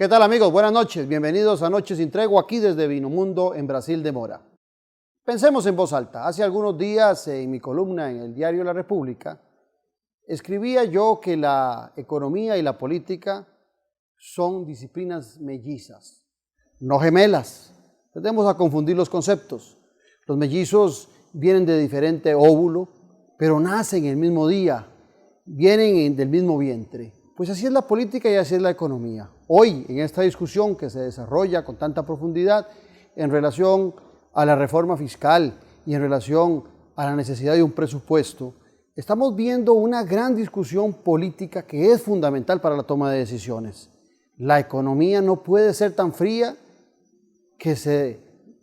¿Qué tal, amigos? Buenas noches. Bienvenidos a Noches sin Tregua, aquí desde Vinomundo, en Brasil de Mora. Pensemos en voz alta. Hace algunos días, en mi columna en el diario La República, escribía yo que la economía y la política son disciplinas mellizas, no gemelas. Tendemos a confundir los conceptos. Los mellizos vienen de diferente óvulo, pero nacen el mismo día, vienen del mismo vientre. Pues así es la política y así es la economía. Hoy, en esta discusión que se desarrolla con tanta profundidad en relación a la reforma fiscal y en relación a la necesidad de un presupuesto, estamos viendo una gran discusión política que es fundamental para la toma de decisiones. La economía no puede ser tan fría que se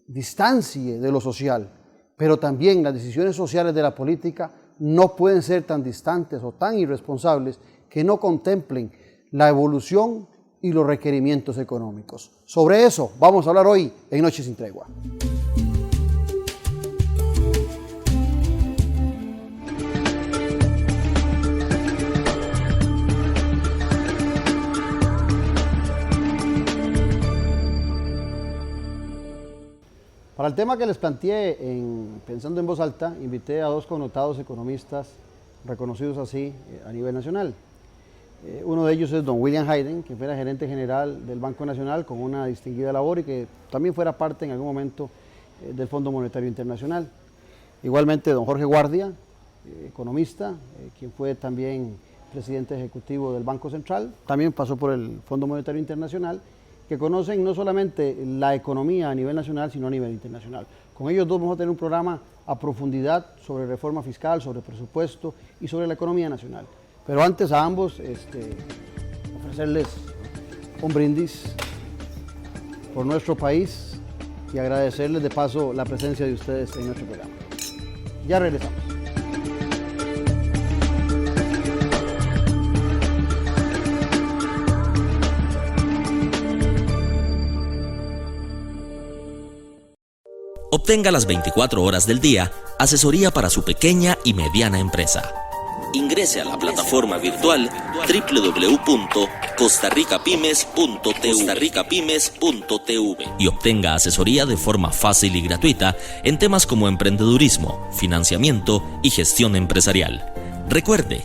distancie de lo social, pero también las decisiones sociales de la política no pueden ser tan distantes o tan irresponsables que no contemplen la evolución y los requerimientos económicos. Sobre eso vamos a hablar hoy en Noches sin Tregua. Para el tema que les planteé Pensando en Voz Alta, invité a dos connotados economistas reconocidos así a nivel nacional. Uno de ellos es don William Hayden, que fuera gerente general del Banco Nacional con una distinguida labor y que también fuera parte en algún momento del Fondo Monetario Internacional. Igualmente don Jorge Guardia, economista, quien fue también presidente ejecutivo del Banco Central, también pasó por el Fondo Monetario Internacional, que conocen no solamente la economía a nivel nacional, sino a nivel internacional. Con ellos dos vamos a tener un programa a profundidad sobre reforma fiscal, sobre presupuesto y sobre la economía nacional. Pero antes a ambos ofrecerles un brindis por nuestro país y agradecerles de paso la presencia de ustedes en nuestro programa. Ya regresamos. Obtenga las 24 horas del día asesoría para su pequeña y mediana empresa. Ingrese a la plataforma virtual www.costarricapymes.tv y obtenga asesoría de forma fácil y gratuita en temas como emprendedurismo, financiamiento y gestión empresarial. Recuerde,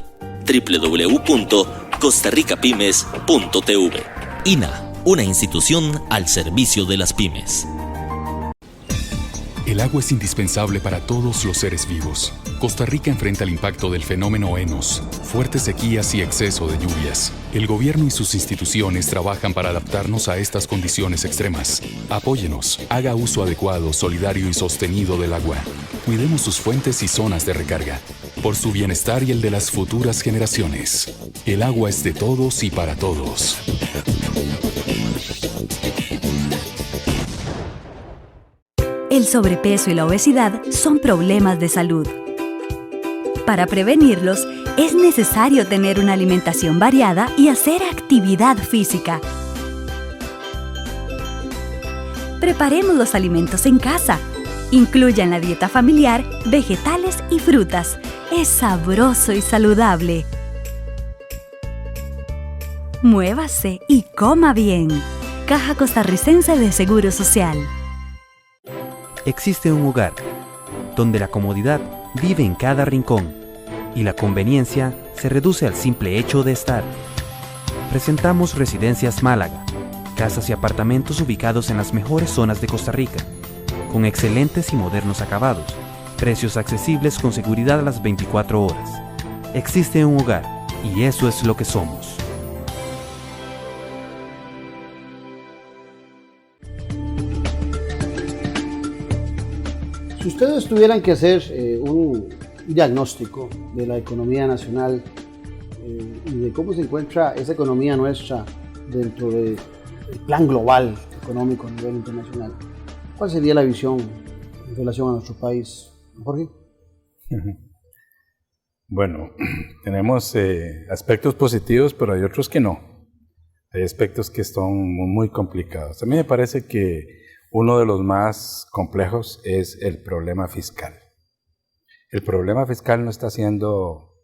www.costarricapymes.tv. INA, una institución al servicio de las pymes. El agua es indispensable para todos los seres vivos. Costa Rica enfrenta el impacto del fenómeno ENOS, fuertes sequías y exceso de lluvias. El gobierno y sus instituciones trabajan para adaptarnos a estas condiciones extremas. Apóyenos, haga uso adecuado, solidario y sostenido del agua. Cuidemos sus fuentes y zonas de recarga, por su bienestar y el de las futuras generaciones. El agua es de todos y para todos. El sobrepeso y la obesidad son problemas de salud. Para prevenirlos, es necesario tener una alimentación variada y hacer actividad física. Preparemos los alimentos en casa. Incluya en la dieta familiar vegetales y frutas. Es sabroso y saludable. Muévase y coma bien. Caja Costarricense de Seguro Social. Existe un hogar donde la comodidad vive en cada rincón y la conveniencia se reduce al simple hecho de estar. Presentamos Residencias Málaga, casas y apartamentos ubicados en las mejores zonas de Costa Rica, con excelentes y modernos acabados, precios accesibles con seguridad a las 24 horas. Existe un hogar y eso es lo que somos. Si ustedes tuvieran que hacer un diagnóstico de la economía nacional y de cómo se encuentra esa economía nuestra dentro del plan global económico a nivel internacional, ¿cuál sería la visión en relación a nuestro país? Jorge. Bueno, tenemos aspectos positivos, pero hay otros que no. Hay aspectos que son muy complicados. A mí me parece que uno de los más complejos es el problema fiscal. El problema fiscal no está siendo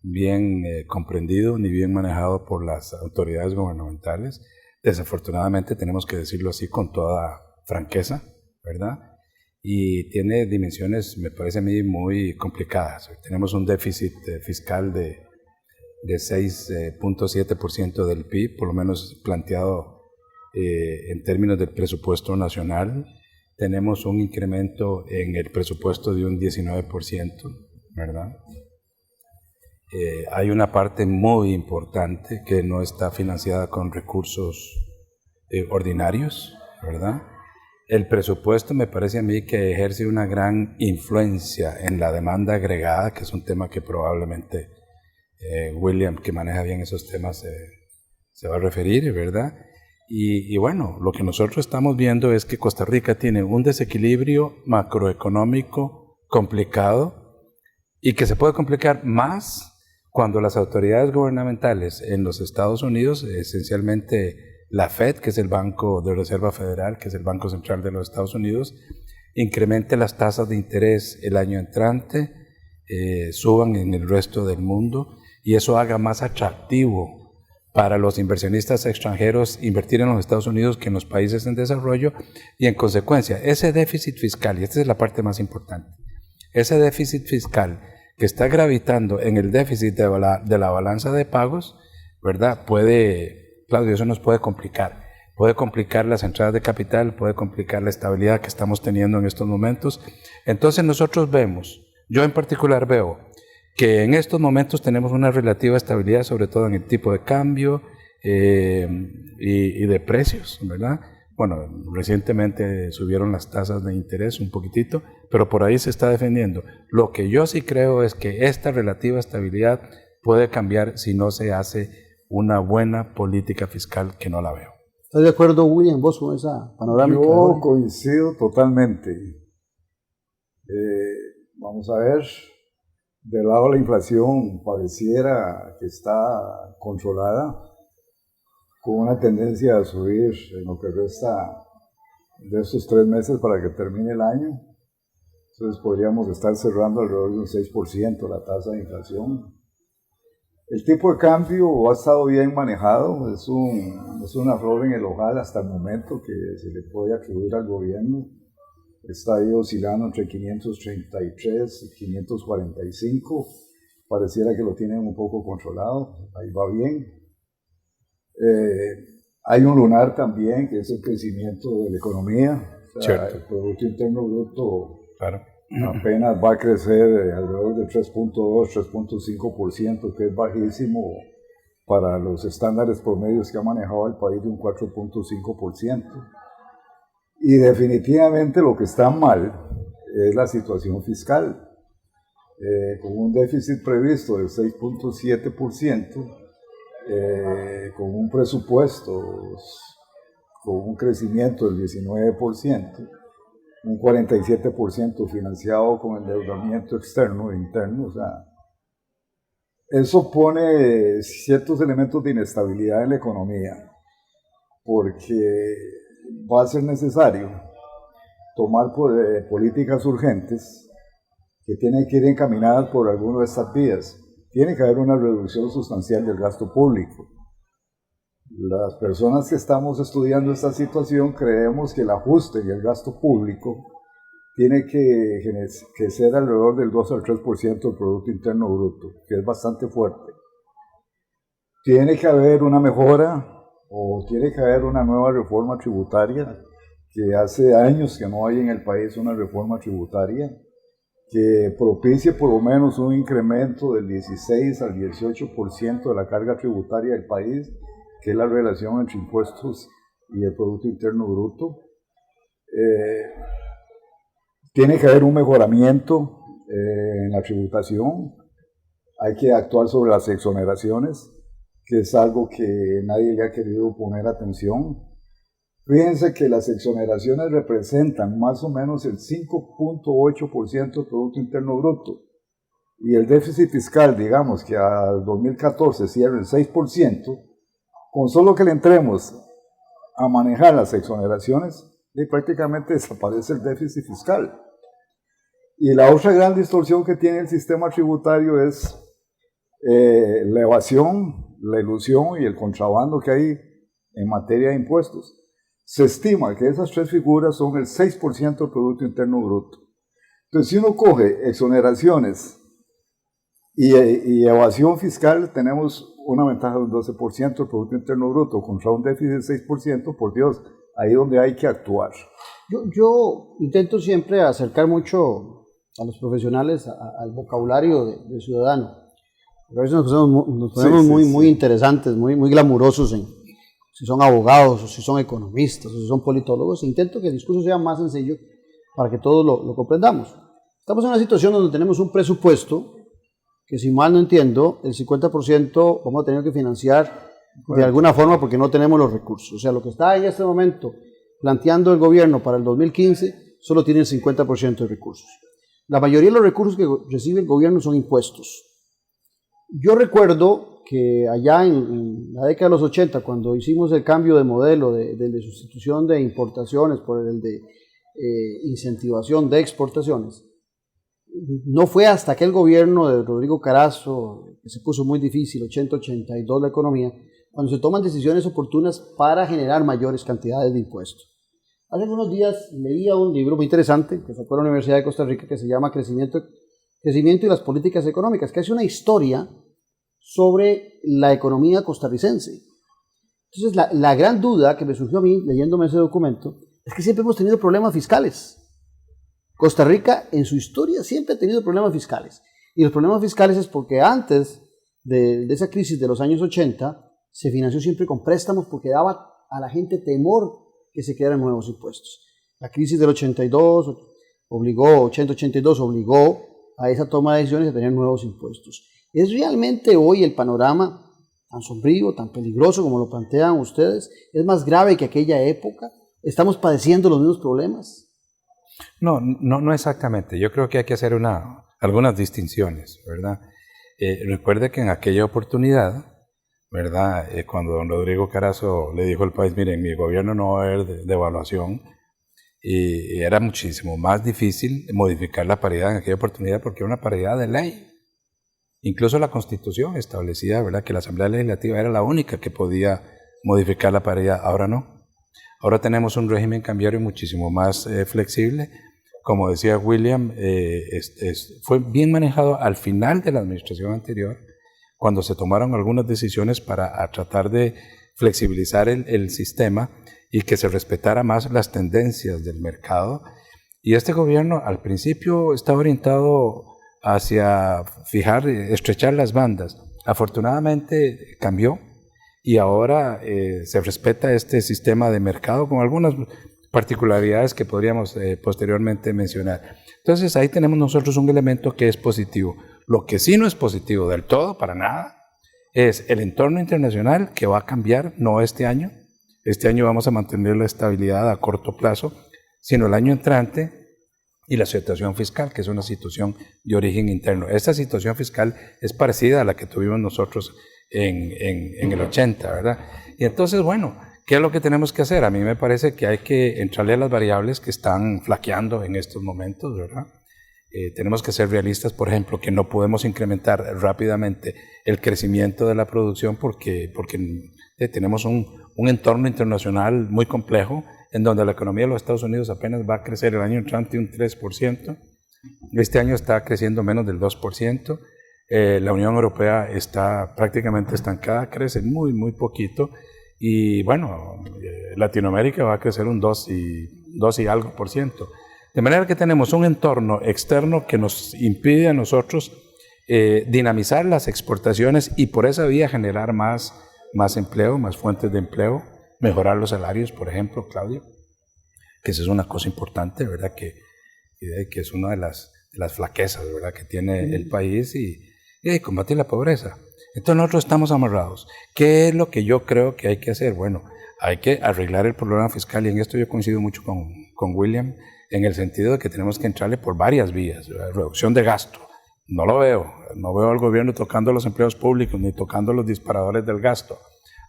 bien comprendido ni bien manejado por las autoridades gubernamentales. desafortunadamente tenemos que decirlo así con toda franqueza, ¿verdad? Y tiene dimensiones, me parece a mí, muy complicadas. Tenemos un déficit fiscal de 6.7% del PIB, por lo menos planteado en términos del presupuesto nacional. Tenemos un incremento en el presupuesto de un 19%, ¿verdad? Hay una parte muy importante que no está financiada con recursos ordinarios, ¿verdad? El presupuesto me parece a mí que ejerce una gran influencia en la demanda agregada, que es un tema que probablemente William, que maneja bien esos temas, se va a referir, ¿verdad? Y bueno, lo que nosotros estamos viendo es que Costa Rica tiene un desequilibrio macroeconómico complicado y que se puede complicar más cuando las autoridades gubernamentales en los Estados Unidos, esencialmente la Fed, que es el Banco de Reserva Federal, que es el Banco Central de los Estados Unidos, incremente las tasas de interés el año entrante, suban en el resto del mundo y eso haga más atractivo para los inversionistas extranjeros invertir en los Estados Unidos que en los países en desarrollo y en consecuencia ese déficit fiscal, y esta es la parte más importante, ese déficit fiscal que está gravitando en el déficit de la balanza de pagos, ¿verdad? Claudio, eso nos puede complicar las entradas de capital, puede complicar la estabilidad que estamos teniendo en estos momentos. Entonces nosotros vemos, yo en particular veo, que en estos momentos tenemos una relativa estabilidad, sobre todo en el tipo de cambio y de precios, ¿verdad? Bueno, recientemente subieron las tasas de interés un poquitito, pero por ahí se está defendiendo. Lo que yo sí creo es que esta relativa estabilidad puede cambiar si no se hace una buena política fiscal, que no la veo. ¿Estás de acuerdo, William, vos con esa panorámica? Yo coincido totalmente. Vamos a ver, del lado de la inflación pareciera que está controlada, con una tendencia a subir en lo que resta de estos 3 meses para que termine el año. Entonces podríamos estar cerrando alrededor de un 6% la tasa de inflación. El tipo de cambio ha estado bien manejado, es una flor en el ojal hasta el momento que se le puede atribuir al gobierno. Está ahí oscilando entre 533 y 545, pareciera que lo tienen un poco controlado, ahí va bien. Hay un lunar también, que es el crecimiento de la economía. O sea, el Producto Interno Bruto apenas va a crecer alrededor del 3.2, 3.5%, que es bajísimo para los estándares promedios que ha manejado el país de un 4.5%. Y definitivamente lo que está mal es la situación fiscal. Con un déficit previsto del 6.7%, con un presupuesto con un crecimiento del 19%, un 47% financiado con endeudamiento externo e interno, o sea, eso pone ciertos elementos de inestabilidad en la economía, porque va a ser necesario tomar políticas urgentes que tienen que ir encaminadas por alguna de estas vías. Tiene que haber una reducción sustancial del gasto público. Las personas que estamos estudiando esta situación creemos que el ajuste en el gasto público tiene que ser alrededor del 2 al 3% del Producto Interno Bruto, que es bastante fuerte. Tiene que haber una mejora o tiene que haber una nueva reforma tributaria, que hace años que no hay en el país una reforma tributaria que propicie por lo menos un incremento del 16 al 18% de la carga tributaria del país, que es la relación entre impuestos y el Producto Interno Bruto. Tiene que haber un mejoramiento en la tributación. Hay que actuar sobre las exoneraciones, que es algo que nadie le ha querido poner atención. Fíjense que las exoneraciones representan más o menos el 5.8% del Producto Interno Bruto. Y el déficit fiscal, digamos que al 2014 cierra el 6%, con solo que le entremos a manejar las exoneraciones, y prácticamente desaparece el déficit fiscal. Y la otra gran distorsión que tiene el sistema tributario es la evasión, la ilusión y el contrabando que hay en materia de impuestos. Se estima que esas tres figuras son el 6% del Producto Interno Bruto. Entonces, si uno coge exoneraciones y evasión fiscal, tenemos una ventaja de un 12% del Producto Interno Bruto contra un déficit de 6%, por Dios, ahí es donde hay que actuar. Yo intento siempre acercar mucho a los profesionales al vocabulario del ciudadano. A veces nos ponemos muy interesantes, muy glamurosos en si son abogados, o si son economistas, o si son politólogos. Intento que el discurso sea más sencillo para que todos lo comprendamos. Estamos en una situación donde tenemos un presupuesto que, si mal no entiendo, el 50% vamos a tener que financiar de alguna forma porque no tenemos los recursos. O sea, lo que está en este momento planteando el gobierno para el 2015 solo tiene el 50% de recursos. La mayoría de los recursos que recibe el gobierno son impuestos. Yo recuerdo que allá en la década de los 80, cuando hicimos el cambio de modelo de sustitución de importaciones por el de incentivación de exportaciones, no fue hasta aquel gobierno de Rodrigo Carazo, que se puso muy difícil, 80-82 la economía, cuando se toman decisiones oportunas para generar mayores cantidades de impuestos. Hace algunos días leía un libro muy interesante que sacó la Universidad de Costa Rica que se llama Crecimiento y las políticas económicas, que hace una historia sobre la economía costarricense. Entonces, la gran duda que me surgió a mí leyéndome ese documento es que siempre hemos tenido problemas fiscales. Costa Rica en su historia siempre ha tenido problemas fiscales. Y los problemas fiscales es porque antes de esa crisis de los años 80 se financió siempre con préstamos porque daba a la gente temor que se quedaran nuevos impuestos. La crisis del 82 obligó a esa toma de decisiones a tener nuevos impuestos. ¿Es realmente hoy el panorama tan sombrío, tan peligroso como lo plantean ustedes? ¿Es más grave que aquella época? ¿Estamos padeciendo los mismos problemas? No exactamente. Yo creo que hay que hacer algunas distinciones, ¿verdad? Recuerde que en aquella oportunidad, ¿verdad? Cuando don Rodrigo Carazo le dijo al país, miren, mi gobierno no va a haber devaluación, y era muchísimo más difícil modificar la paridad en aquella oportunidad porque era una paridad de ley. Incluso la Constitución establecía, ¿verdad?, que la Asamblea Legislativa era la única que podía modificar la paridad. Ahora no. Ahora tenemos un régimen cambiario muchísimo más flexible. Como decía William, fue bien manejado al final de la administración anterior, cuando se tomaron algunas decisiones para tratar de flexibilizar el sistema y que se respetara más las tendencias del mercado. Y este gobierno al principio estaba orientado hacia estrechar las bandas. Afortunadamente cambió y ahora se respeta este sistema de mercado con algunas particularidades que podríamos posteriormente mencionar. Entonces ahí tenemos nosotros un elemento que es positivo. Lo que sí no es positivo del todo, para nada, es el entorno internacional que va a cambiar, no este año. Este año vamos a mantener la estabilidad a corto plazo, sino el año entrante, y la situación fiscal, que es una situación de origen interno. Esta situación fiscal es parecida a la que tuvimos nosotros en el 80, ¿verdad? Y entonces, bueno, ¿qué es lo que tenemos que hacer? A mí me parece que hay que entrarle a las variables que están flaqueando en estos momentos, ¿verdad? Tenemos que ser realistas, por ejemplo, que no podemos incrementar rápidamente el crecimiento de la producción porque tenemos un entorno internacional muy complejo, en donde la economía de los Estados Unidos apenas va a crecer el año entrante un 3%. Este año está creciendo menos del 2%. La Unión Europea está prácticamente estancada, crece muy, muy poquito. Y bueno, Latinoamérica va a crecer un 2 y algo %. De manera que tenemos un entorno externo que nos impide a nosotros dinamizar las exportaciones y por esa vía generar más empleo, más fuentes de empleo, mejorar los salarios, por ejemplo, Claudio, que esa es una cosa importante, ¿verdad? Que es una de las flaquezas, ¿verdad?, que tiene el país y combatir la pobreza. Entonces nosotros estamos amarrados. ¿Qué es lo que yo creo que hay que hacer? Bueno, hay que arreglar el problema fiscal y en esto yo coincido mucho con William, en el sentido de que tenemos que entrarle por varias vías, ¿verdad? Reducción de gasto. No veo al gobierno tocando los empleos públicos ni tocando los disparadores del gasto.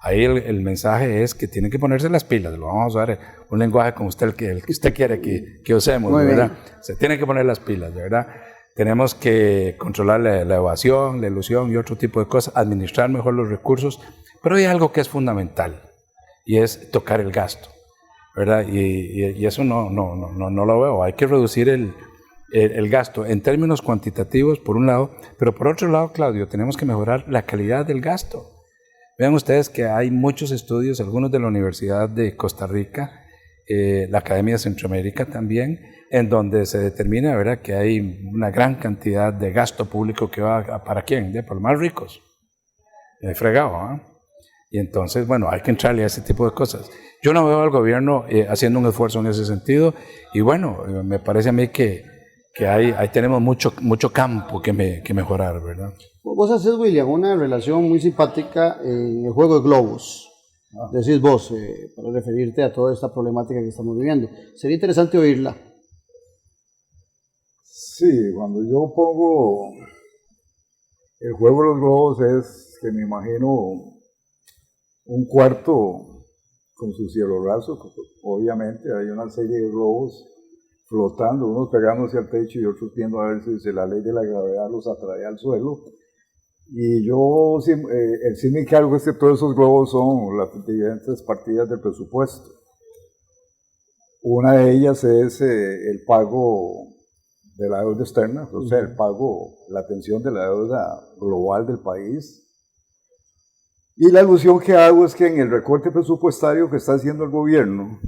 Ahí el mensaje es que tienen que ponerse las pilas. Lo vamos a usar un lenguaje como el que usted quiere que usemos, ¿verdad? Se tienen que poner las pilas, ¿verdad? Tenemos que controlar la evasión, la ilusión y otro tipo de cosas, administrar mejor los recursos. Pero hay algo que es fundamental y es tocar el gasto, ¿verdad? Y eso no lo veo. Hay que reducir el gasto en términos cuantitativos, por un lado, pero por otro lado, Claudio, tenemos que mejorar la calidad del gasto. Vean ustedes que hay muchos estudios, algunos de la Universidad de Costa Rica, la Academia de Centroamérica también, en donde se determina, ¿verdad?, que hay una gran cantidad de gasto público que va ¿para quién? Para los más ricos. Fregado, ¿eh? Y entonces, bueno, hay que entrarle a ese tipo de cosas. Yo no veo al gobierno haciendo un esfuerzo en ese sentido, y bueno, me parece a mí que ahí tenemos mucho campo que mejorar, ¿verdad? Vos haces, William, una relación muy simpática en el juego de globos. Decís vos, para referirte a toda esta problemática que estamos viviendo. Sería interesante oírla. Sí, cuando yo pongo el juego de los globos es que me imagino un cuarto con su cielo raso. Obviamente hay una serie de globos flotando, unos pegándose al techo y otros viendo a ver si la ley de la gravedad los atrae al suelo. Y yo, el símil que hago es que todos esos globos son las diferentes partidas del presupuesto. Una de ellas es el pago de la deuda externa, o sea, la atención de la deuda global del país. Y la alusión que hago es que en el recorte presupuestario que está haciendo el gobierno,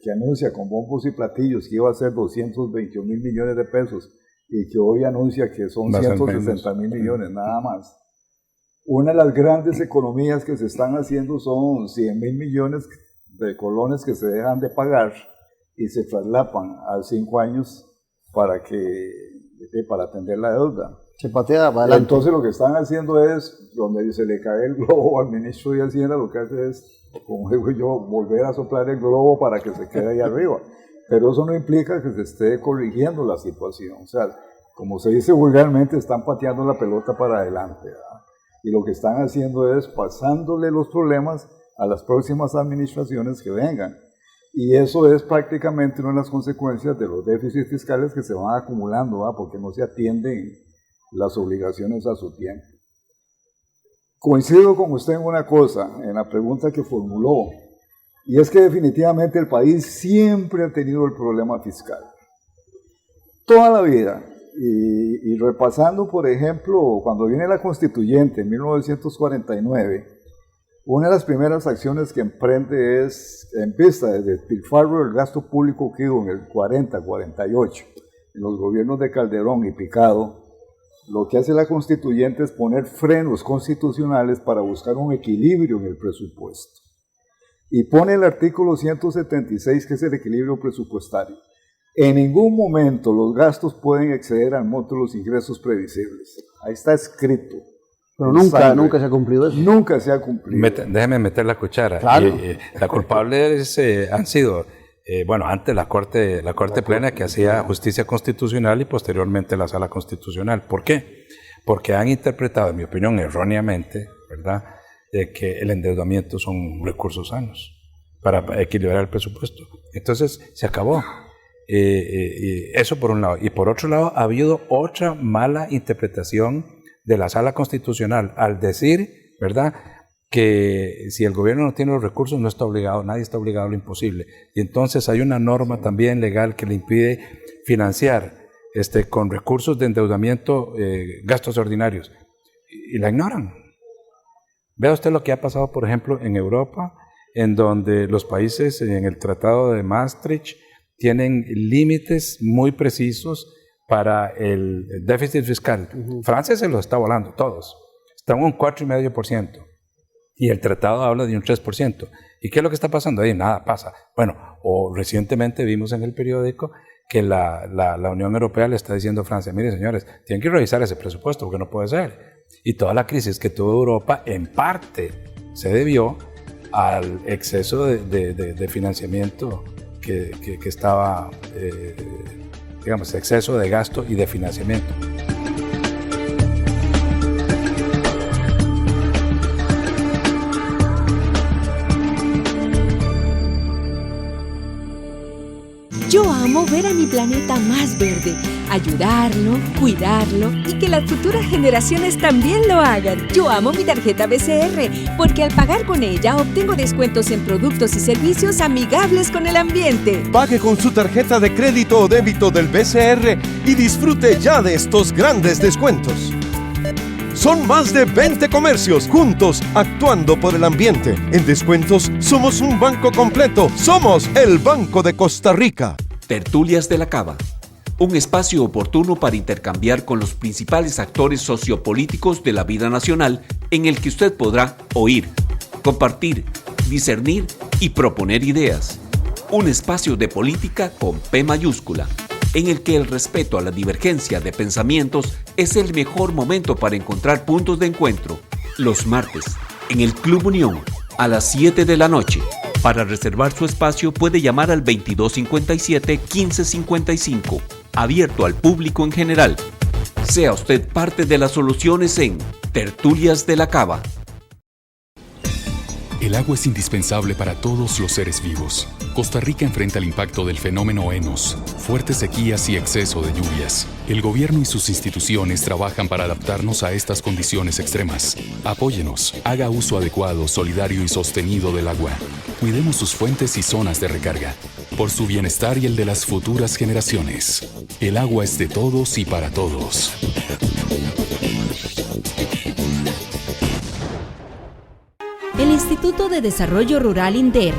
que anuncia con bombos y platillos que iba a ser 221 mil millones de pesos, y que hoy anuncia que son 160 mil millones, nada más. Una de las grandes economías que se están haciendo son 100 mil millones de colones que se dejan de pagar y se traslapan a 5 años para atender la deuda. Se patea para adelante. Entonces lo que están haciendo es, donde se le cae el globo al ministro de Hacienda, lo que hace es, como digo yo, volver a soplar el globo para que se quede ahí arriba. Pero eso no implica que se esté corrigiendo la situación. O sea, como se dice vulgarmente, están pateando la pelota para adelante, ¿verdad? Y lo que están haciendo es pasándole los problemas a las próximas administraciones que vengan. Y eso es prácticamente una de las consecuencias de los déficits fiscales que se van acumulando, ¿verdad? Porque no se atienden las obligaciones a su tiempo. Coincido con usted en una cosa, en la pregunta que formuló, y es que definitivamente el país siempre ha tenido el problema fiscal. Toda la vida. Y repasando, por ejemplo, cuando viene la Constituyente en 1949, una de las primeras acciones que emprende es, en vista del despilfarro del gasto público que hubo en el 40-48, en los gobiernos de Calderón y Picado, lo que hace la Constituyente es poner frenos constitucionales para buscar un equilibrio en el presupuesto. Y pone el artículo 176, que es el equilibrio presupuestario. En ningún momento los gastos pueden exceder al monto de los ingresos previsibles. Ahí está escrito. Pero nunca se ha cumplido eso. Nunca se ha cumplido. Déjeme meter la cuchara. Claro. La culpable han sido, antes la Corte Plena, que hacía justicia constitucional, y posteriormente la Sala Constitucional. ¿Por qué? Porque han interpretado, en mi opinión, erróneamente, ¿verdad?, de que el endeudamiento son recursos sanos para equilibrar el presupuesto. Entonces se acabó. Eso por un lado. Y por otro lado, ha habido otra mala interpretación de la Sala Constitucional al decir, ¿verdad?, que si el gobierno no tiene los recursos no está obligado, nadie está obligado a lo imposible. Y entonces hay una norma también legal que le impide financiar con recursos de endeudamiento gastos ordinarios. Y la ignoran. Vea usted lo que ha pasado, por ejemplo, en Europa, en donde los países en el Tratado de Maastricht tienen límites muy precisos para el déficit fiscal. Francia se lo está volando, todos. Están en un 4,5%. Y el tratado habla de un 3%. ¿Y qué es lo que está pasando ahí? Nada pasa. Bueno, o recientemente vimos en el periódico que la Unión Europea le está diciendo a Francia, mire señores, tienen que revisar ese presupuesto porque no puede ser. Y toda la crisis que tuvo Europa en parte se debió al exceso de financiamiento que estaba, exceso de gasto y de financiamiento. Yo amo amo ver a mi planeta más verde, ayudarlo, cuidarlo y que las futuras generaciones también lo hagan. Yo amo mi tarjeta BCR porque al pagar con ella obtengo descuentos en productos y servicios amigables con el ambiente. Pague con su tarjeta de crédito o débito del BCR y disfrute ya de estos grandes descuentos. Son más de 20 comercios juntos actuando por el ambiente. En descuentos somos un banco completo. Somos el Banco de Costa Rica. Tertulias de la Cava. Un espacio oportuno para intercambiar con los principales actores sociopolíticos de la vida nacional en el que usted podrá oír, compartir, discernir y proponer ideas. Un espacio de política con P mayúscula, en el que el respeto a la divergencia de pensamientos es el mejor momento para encontrar puntos de encuentro. Los martes, en el Club Unión, a las 7 de la noche. Para reservar su espacio puede llamar al 2257-1555, abierto al público en general. Sea usted parte de las soluciones en Tertulias de la Cava. El agua es indispensable para todos los seres vivos. Costa Rica enfrenta el impacto del fenómeno ENOS, fuertes sequías y exceso de lluvias. El gobierno y sus instituciones trabajan para adaptarnos a estas condiciones extremas. Apóyenos, haga uso adecuado, solidario y sostenido del agua. Cuidemos sus fuentes y zonas de recarga, por su bienestar y el de las futuras generaciones. El agua es de todos y para todos. El Instituto de Desarrollo Rural INDER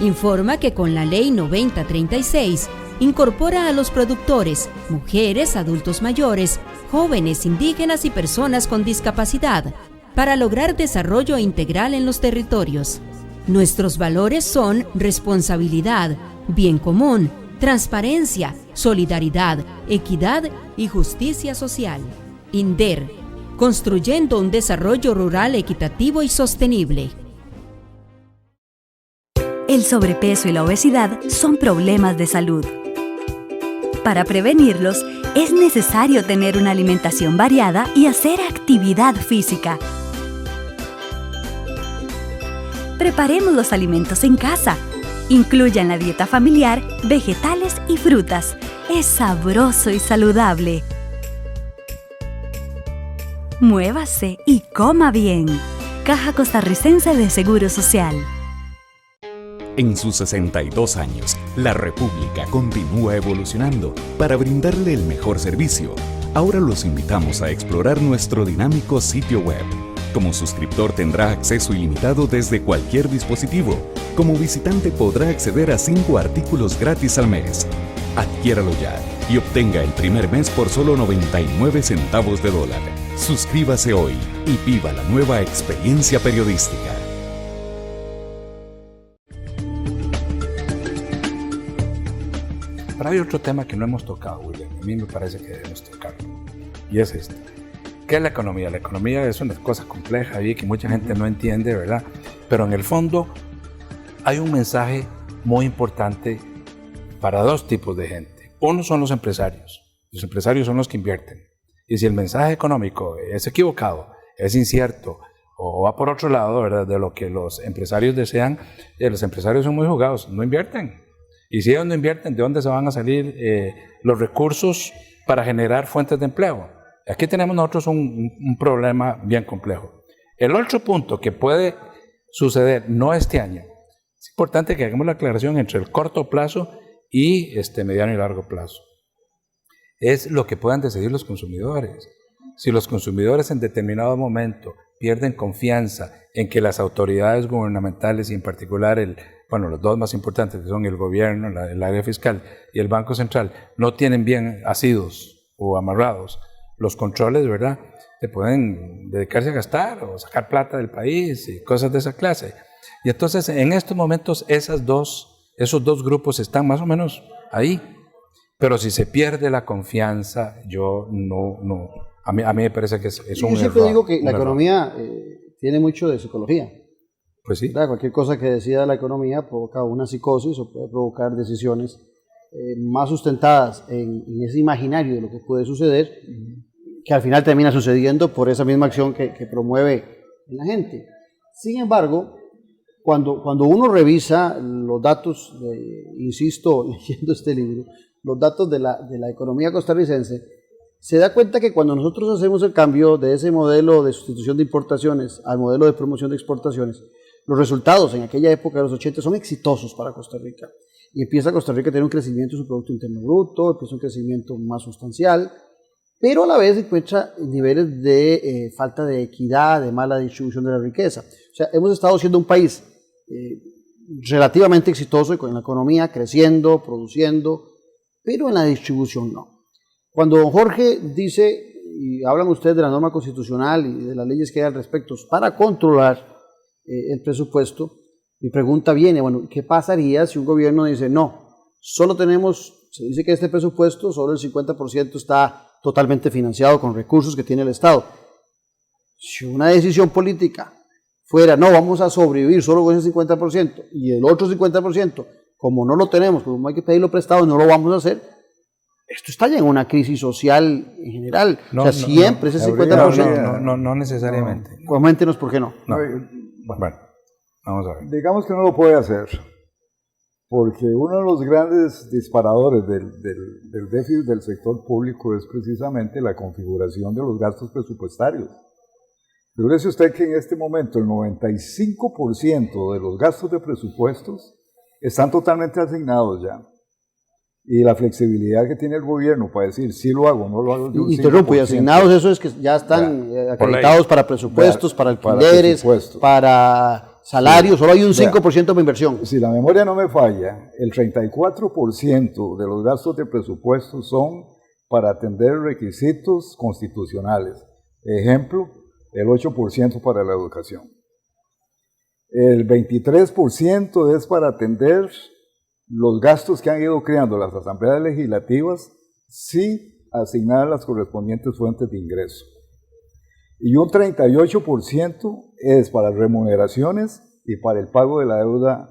informa que con la Ley 9036 incorpora a los productores, mujeres, adultos mayores, jóvenes, indígenas y personas con discapacidad para lograr desarrollo integral en los territorios. Nuestros valores son responsabilidad, bien común, transparencia, solidaridad, equidad y justicia social. INDER, construyendo un desarrollo rural equitativo y sostenible. El sobrepeso y la obesidad son problemas de salud. Para prevenirlos, es necesario tener una alimentación variada y hacer actividad física. Preparemos los alimentos en casa. Incluya en la dieta familiar vegetales y frutas. Es sabroso y saludable. Muévase y coma bien. Caja Costarricense de Seguro Social. En sus 62 años, la República continúa evolucionando para brindarle el mejor servicio. Ahora los invitamos a explorar nuestro dinámico sitio web. Como suscriptor tendrá acceso ilimitado desde cualquier dispositivo. Como visitante podrá acceder a 5 artículos gratis al mes. Adquiéralo ya y obtenga el primer mes por solo 99 centavos de dólar. Suscríbase hoy y viva la nueva experiencia periodística. Pero hay otro tema que no hemos tocado, William. A mí me parece que debemos tocarlo. Y es este. ¿Qué es la economía? La economía es una cosa compleja y que mucha gente no entiende, ¿verdad? Pero en el fondo hay un mensaje muy importante para dos tipos de gente. Uno son los empresarios. Los empresarios son los que invierten. Y si el mensaje económico es equivocado, es incierto o va por otro lado, ¿verdad?, de lo que los empresarios desean, los empresarios son muy jugados, no invierten. Y si ellos no invierten, ¿de dónde se van a salir los recursos para generar fuentes de empleo? Aquí tenemos nosotros un problema bien complejo. El otro punto que puede suceder, no este año, es importante que hagamos la aclaración entre el corto plazo y mediano y largo plazo. Es lo que puedan decidir los consumidores. Si los consumidores en determinado momento pierden confianza en que las autoridades gubernamentales y en particular los dos más importantes que son el gobierno, el área fiscal y el Banco Central no tienen bien asidos o amarrados los controles, ¿verdad?, que pueden dedicarse a gastar o sacar plata del país y cosas de esa clase. Y entonces en estos momentos esos dos grupos están más o menos ahí. Pero si se pierde la confianza, a mí me parece que es un error. Yo siempre digo que la economía tiene mucho de psicología. Pues sí. ¿Verdad? Cualquier cosa que decida la economía provoca una psicosis o puede provocar decisiones más sustentadas en ese imaginario de lo que puede suceder, que al final termina sucediendo por esa misma acción que promueve la gente. Sin embargo, cuando uno revisa los datos, insisto, leyendo este libro, los datos de la economía costarricense, se da cuenta que cuando nosotros hacemos el cambio de ese modelo de sustitución de importaciones al modelo de promoción de exportaciones, los resultados en aquella época de los 80 son exitosos para Costa Rica. Y empieza Costa Rica a tener un crecimiento de su Producto Interno Bruto, empieza un crecimiento más sustancial, pero a la vez encuentra niveles de falta de equidad, de mala distribución de la riqueza. O sea, hemos estado siendo un país relativamente exitoso en la economía, creciendo, produciendo, pero en la distribución no. Cuando don Jorge dice, y hablan ustedes de la norma constitucional y de las leyes que hay al respecto, para controlar el presupuesto, mi pregunta viene, bueno, ¿qué pasaría si un gobierno dice, no, solo tenemos, se dice que este presupuesto, solo el 50% está totalmente financiado con recursos que tiene el Estado? Si una decisión política fuera, no, vamos a sobrevivir solo con ese 50%, y el otro 50%, como no lo tenemos, como hay que pedirlo prestado, no lo vamos a hacer, esto está ya en una crisis social en general. No, o sea, siempre ese 50%. No necesariamente. Coméntenos por qué no. Bueno, vamos a ver. Digamos que no lo puede hacer, porque uno de los grandes disparadores del déficit del sector público es precisamente la configuración de los gastos presupuestarios. Fíjese usted que en este momento el 95% de los gastos de presupuestos están totalmente asignados ya. Y la flexibilidad que tiene el gobierno para decir si lo hago o no lo hago. Interrumpo, y asignados, eso es que ya están acreditados para presupuestos, para alquileres, para salarios, solo hay un 5% para inversión. Si la memoria no me falla, el 34% de los gastos de presupuesto son para atender requisitos constitucionales. Ejemplo, el 8% para la educación. El 23% es para atender los gastos que han ido creando las asambleas legislativas sin asignar las correspondientes fuentes de ingreso. Y un 38% es para remuneraciones y para el pago de la deuda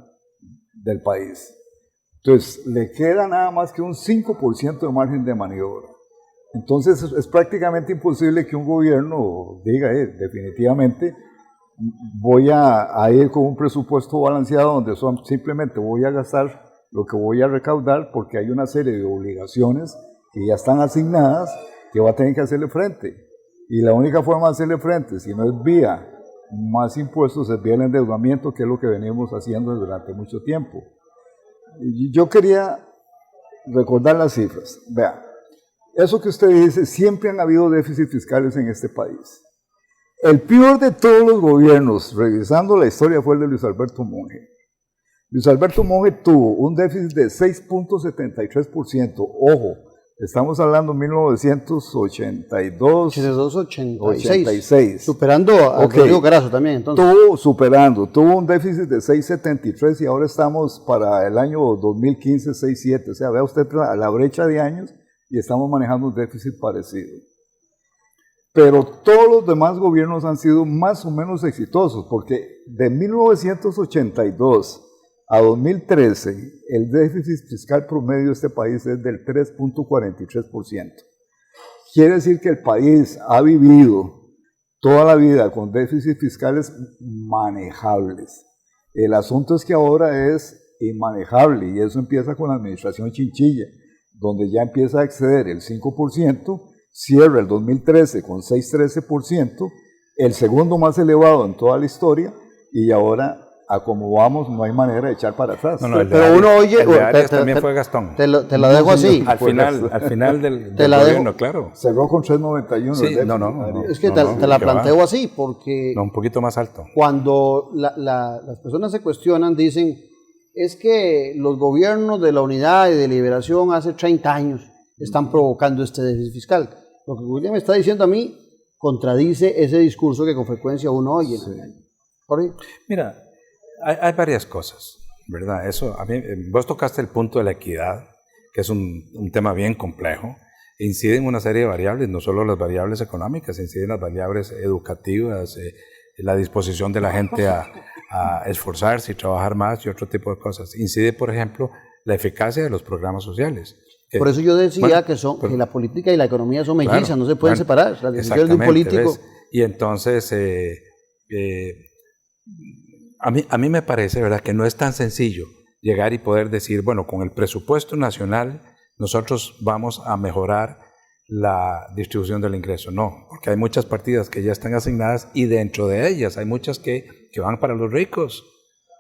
del país. Entonces, le queda nada más que un 5% de margen de maniobra. Entonces, es prácticamente imposible que un gobierno diga, definitivamente, voy a ir con un presupuesto balanceado donde simplemente voy a gastar lo que voy a recaudar, porque hay una serie de obligaciones que ya están asignadas que va a tener que hacerle frente. Y la única forma de hacerle frente, si no es vía más impuestos, es vía el endeudamiento, que es lo que venimos haciendo durante mucho tiempo. Y yo quería recordar las cifras. Vea, eso que usted dice, siempre han habido déficits fiscales en este país. El peor de todos los gobiernos, revisando la historia, fue el de Luis Alberto Monge. Luis Alberto Monge tuvo un déficit de 6.73%. Ojo, estamos hablando de 1982, 86. Superando a Rodrigo Carazo también, entonces. Tuvo un déficit de 6.73 y ahora estamos para el año 2015, 6.7. O sea, vea usted la brecha de años y estamos manejando un déficit parecido. Pero todos los demás gobiernos han sido más o menos exitosos, porque de 1982 a 2013, el déficit fiscal promedio de este país es del 3.43%. Quiere decir que el país ha vivido toda la vida con déficits fiscales manejables. El asunto es que ahora es inmanejable, y eso empieza con la administración Chinchilla, donde ya empieza a exceder el 5%, cierra el 2013 con 6.13%, el segundo más elevado en toda la historia, y ahora, a como vamos, no hay manera de echar para atrás. Pero uno oye... también fue Gastón. Te lo dejo así. Al final del gobierno, claro. Cerró con 3.91. Sí, es que te la planteo así, porque... No, un poquito más alto. Cuando las personas se cuestionan, dicen, es que los gobiernos de la Unidad y de Liberación hace 30 años están provocando este déficit fiscal. Lo que William me está diciendo a mí contradice ese discurso que con frecuencia uno oye. Sí. ¿Jorge? Mira, hay varias cosas, ¿verdad? Eso, a mí, vos tocaste el punto de la equidad, que es un tema bien complejo. Incide en una serie de variables, no solo las variables económicas, inciden las variables educativas, la disposición de la gente a esforzarse y trabajar más y otro tipo de cosas. Incide, por ejemplo, la eficacia de los programas sociales. Por eso yo decía que la política y la economía son mellizas, no se pueden separar. Las decisiones de un político... ¿ves? Y entonces, a mí me parece, ¿verdad?, que no es tan sencillo llegar y poder decir, bueno, con el presupuesto nacional nosotros vamos a mejorar la distribución del ingreso. No, porque hay muchas partidas que ya están asignadas y dentro de ellas hay muchas que van para los ricos,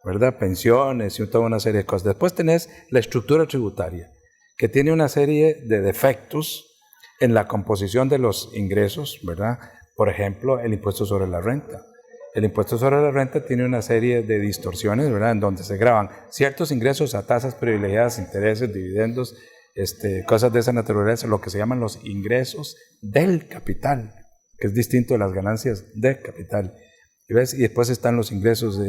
¿verdad? Pensiones y toda una serie de cosas. Después tenés la estructura tributaria, que tiene una serie de defectos en la composición de los ingresos, ¿verdad? Por ejemplo, el impuesto sobre la renta. El impuesto sobre la renta tiene una serie de distorsiones, ¿verdad? En donde se graban ciertos ingresos a tasas privilegiadas, intereses, dividendos, cosas de esa naturaleza, lo que se llaman los ingresos del capital, que es distinto de las ganancias de capital. Y después están los ingresos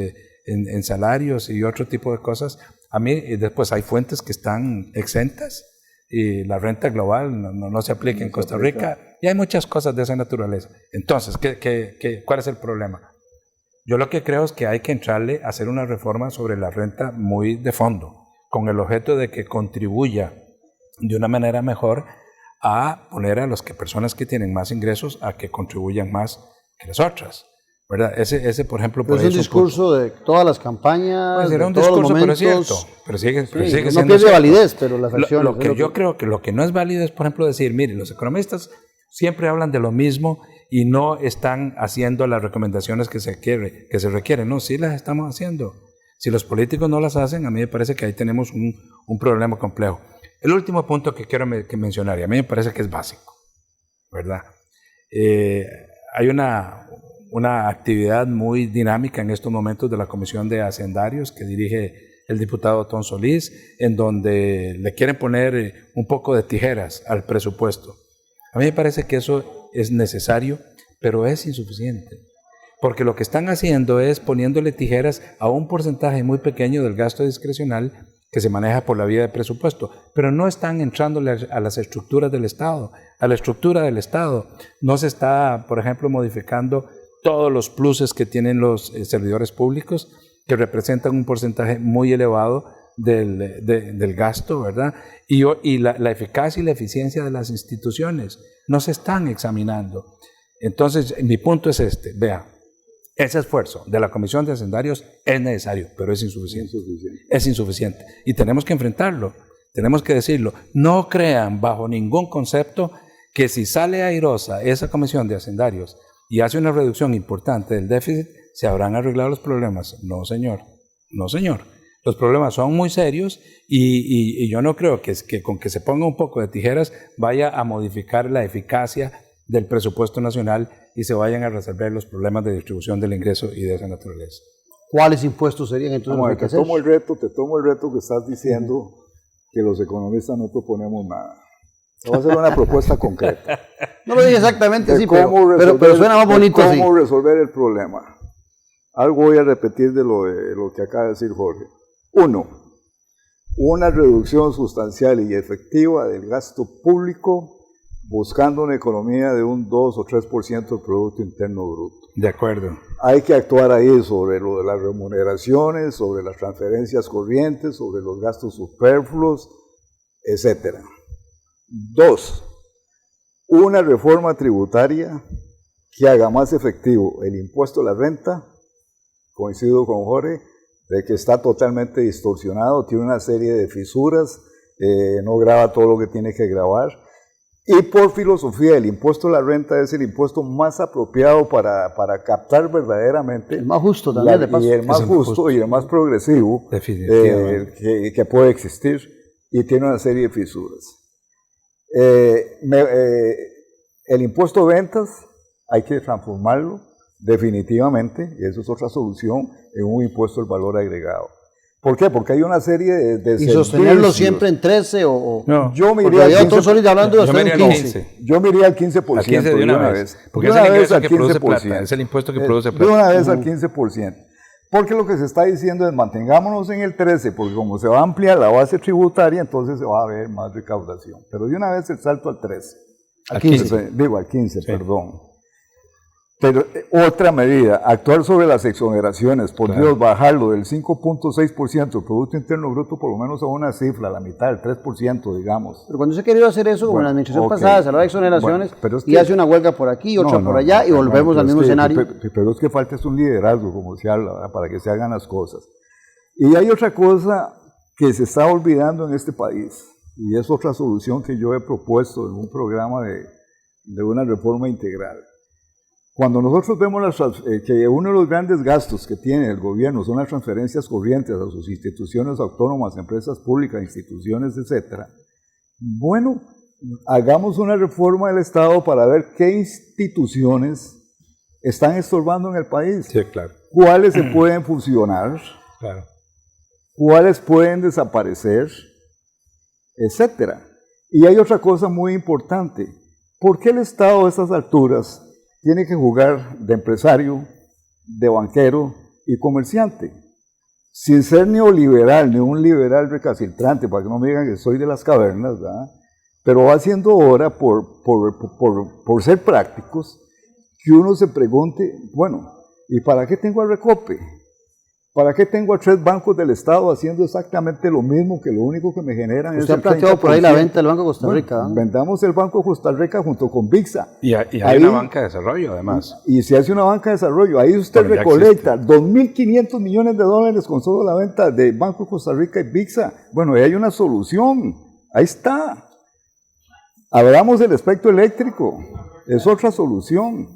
en salarios y otro tipo de cosas. Y después hay fuentes que están exentas y la renta global no se aplica en Costa Rica, y hay muchas cosas de esa naturaleza. Entonces, ¿cuál es el problema? Yo lo que creo es que hay que entrarle a hacer una reforma sobre la renta muy de fondo, con el objeto de que contribuya de una manera mejor a poner a las personas que tienen más ingresos a que contribuyan más que las otras, ¿verdad? Ese por ejemplo... Pero es un discurso de todas las campañas, pues era un de todos discurso, los momentos. pero sigue no siendo pierde cierto. validez, pero las acciones... Lo que yo creo que lo que no es válido es, por ejemplo, decir, mire, los economistas siempre hablan de lo mismo y no están haciendo las recomendaciones que se requieren. No, sí las estamos haciendo. Si los políticos no las hacen, a mí me parece que ahí tenemos un problema complejo. El último punto que quiero mencionar, y a mí me parece que es básico, ¿verdad? Hay una actividad muy dinámica en estos momentos de la Comisión de Hacendarios que dirige el diputado Tom Solís, en donde le quieren poner un poco de tijeras al presupuesto. A mí me parece que eso es necesario, pero es insuficiente, porque lo que están haciendo es poniéndole tijeras a un porcentaje muy pequeño del gasto discrecional que se maneja por la vía de presupuesto, pero no están entrándole a las estructuras del Estado. A la estructura del Estado no se está, por ejemplo, modificando todos los pluses que tienen los servidores públicos, que representan un porcentaje muy elevado del gasto, ¿verdad? Y la eficacia y la eficiencia de las instituciones no se están examinando. Entonces, mi punto es vea, ese esfuerzo de la Comisión de Hacendarios es necesario, pero es insuficiente. Es insuficiente. Y tenemos que enfrentarlo, tenemos que decirlo. No crean bajo ningún concepto que si sale airosa esa Comisión de Hacendarios y hace una reducción importante del déficit, se habrán arreglado los problemas. No, señor. No, señor. Los problemas son muy serios y yo no creo que con que se ponga un poco de tijeras vaya a modificar la eficacia del presupuesto nacional y se vayan a resolver los problemas de distribución del ingreso y de esa naturaleza. ¿Cuáles impuestos serían entonces los que te tomo el reto que estás diciendo que los economistas no proponemos nada. Te voy a hacer una propuesta concreta. No lo dije exactamente así, pero suena más bonito así. ¿Cómo resolver el problema? Algo voy a repetir de lo que acaba de decir Jorge. 1. Una reducción sustancial y efectiva del gasto público buscando una economía de un 2 o 3% del Producto Interno Bruto. De acuerdo. Hay que actuar ahí sobre lo de las remuneraciones, sobre las transferencias corrientes, sobre los gastos superfluos, etc. 2. Una reforma tributaria que haga más efectivo el impuesto a la renta. Coincido con Jorge, de que está totalmente distorsionado, tiene una serie de fisuras, no graba todo lo que tiene que grabar. Y por filosofía, el impuesto a la renta es el impuesto más apropiado para captar verdaderamente. El más justo también, de paso. Y el más justo y el más progresivo que puede existir, y tiene una serie de fisuras. El impuesto de ventas hay que transformarlo definitivamente, y eso es otra solución, en un impuesto al valor agregado. ¿Por qué? Porque hay una serie de ¿Y sostenerlo siempre en 13 o...? No, yo me iría al 15%. Yo me iría al 15%. Al 15 de una vez. Porque es el ingreso que produce plata. Es el impuesto que produce plata. De una vez al 15%. Porque lo que se está diciendo es mantengámonos en el 13%, porque como se va a ampliar la base tributaria, entonces se va a ver más recaudación. Pero de una vez el salto al 13%. Al 15. Digo, al 15%, sí. Perdón. Pero otra medida, actuar sobre las exoneraciones, por Dios, bajarlo del 5.6% del Producto Interno Bruto por lo menos a una cifra, la mitad, el 3%, digamos. Pero cuando se ha querido hacer eso, como en la administración pasada, se hablaba de exoneraciones, y hace una huelga por aquí, otra por allá, y volvemos al mismo escenario. Pero es que falta un liderazgo, como se habla, para que se hagan las cosas. Y hay otra cosa que se está olvidando en este país, Y es otra solución que yo he propuesto en un programa de una reforma integral. Cuando nosotros vemos que uno de los grandes gastos que tiene el gobierno son las transferencias corrientes a sus instituciones autónomas, empresas públicas, instituciones, etc. Bueno, hagamos una reforma del Estado para ver qué instituciones están estorbando en el país. Sí, claro. ¿Cuáles se pueden fusionar? Claro. ¿Cuáles pueden desaparecer? Etcétera. Y hay otra cosa muy importante. ¿Por qué el Estado a estas alturas tiene que jugar de empresario, de banquero y comerciante? Sin ser neoliberal, ni un liberal recalcitrante, para que no me digan que soy de las cavernas, ¿verdad? Pero va siendo hora, por ser prácticos, que uno se pregunte, bueno, ¿y para qué tengo al Recope? ¿Para qué tengo a 3 bancos del Estado haciendo exactamente lo mismo, que lo único que me generan es el 30%? Usted ha planteado por ahí la venta del Banco de Costa Rica. Bueno, vendamos el Banco de Costa Rica junto con VIXA. Y hay una banca de desarrollo, además. Y se hace una banca de desarrollo. Ahí usted recolecta 2.500 millones de dólares con solo la venta del Banco de Costa Rica y VIXA. Bueno, ahí hay una solución. Ahí está. Abramos el espectro eléctrico. Es otra solución.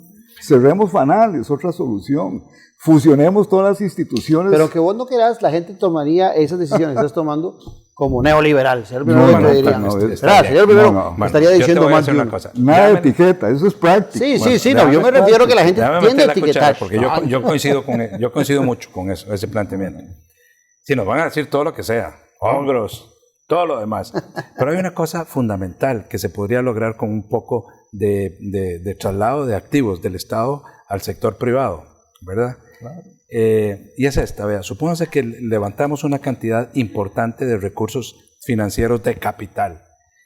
Cerremos FANAL, es otra solución. Fusionemos todas las instituciones. Pero que vos no querás, la gente tomaría esas decisiones que estás tomando como neoliberal. Sería el primero que diría. Sería el primero que estaría diciendo más de una cosa. Nada de etiqueta, eso es práctico. Sí, no, yo me refiero a que la gente tiende a etiquetar. Porque yo coincido mucho con eso, ese planteamiento. Si nos van a decir todo lo que sea, hongros, todo lo demás. Pero hay una cosa fundamental que se podría lograr con un poco de traslado de activos del Estado al sector privado, ¿verdad? Claro. Y es esta, vea, supóngase que levantamos una cantidad importante de recursos financieros de capital.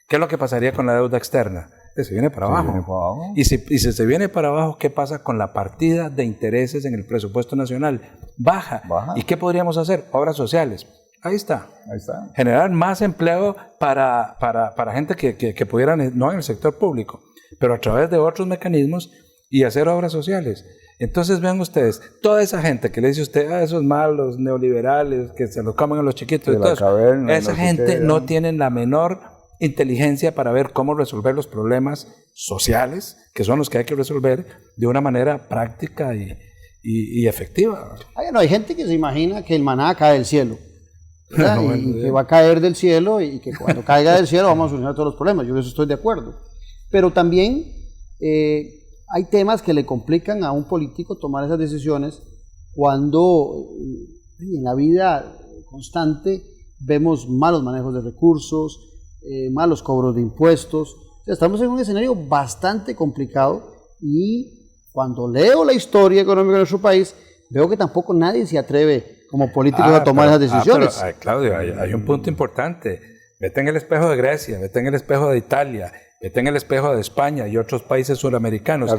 ¿Qué es lo que pasaría con la deuda externa? Se viene para abajo. Y si se viene para abajo, ¿qué pasa con la partida de intereses en el presupuesto nacional? Baja. ¿Y qué podríamos hacer? Obras sociales. Ahí está. Generar más empleo para gente que pudieran, no en el sector público, pero a través de otros mecanismos y hacer obras sociales. Entonces vean ustedes, toda esa gente que le dice a usted, esos malos neoliberales que se los comen a los chiquitos y todo eso, esa gente no tiene la menor inteligencia para ver cómo resolver los problemas sociales, que son los que hay que resolver de una manera práctica y efectiva. Hay gente que se imagina que el maná cae del cielo. Y que va a caer del cielo y que cuando caiga del cielo vamos a solucionar todos los problemas. Yo en eso estoy de acuerdo. Pero también hay temas que le complican a un político tomar esas decisiones cuando en la vida constante vemos malos manejos de recursos, malos cobros de impuestos. O sea, estamos en un escenario bastante complicado y cuando leo la historia económica de nuestro país veo que tampoco nadie se atreve como políticos a tomar esas decisiones. Claudio, hay un punto importante. Vete en el espejo de Grecia, vete en el espejo de Italia, vete en el espejo de España y otros países suramericanos,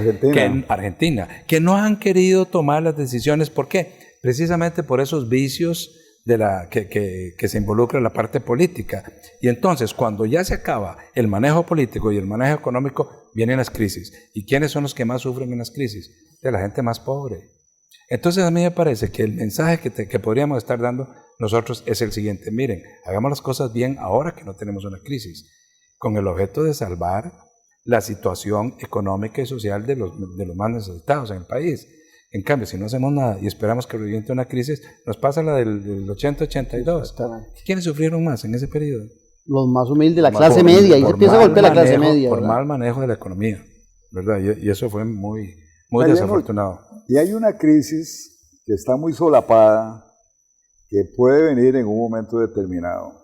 Argentina, que no han querido tomar las decisiones. ¿Por qué? Precisamente por esos vicios que se involucra en la parte política. Y entonces, cuando ya se acaba el manejo político y el manejo económico, vienen las crisis. ¿Y quiénes son los que más sufren en las crisis? De la gente más pobre. Entonces a mí me parece que el mensaje que podríamos estar dando nosotros es el siguiente: miren, hagamos las cosas bien ahora que no tenemos una crisis, con el objeto de salvar la situación económica y social de los más necesitados en el país. En cambio, si no hacemos nada y esperamos que reviente una crisis, nos pasa la del 80-82. ¿Quiénes sufrieron más en ese periodo? Los más humildes, la clase media, y se empieza a golpear la clase media. Por mal manejo de la economía, ¿verdad? Y eso fue muy desafortunado. Y hay una crisis que está muy solapada, que puede venir en un momento determinado.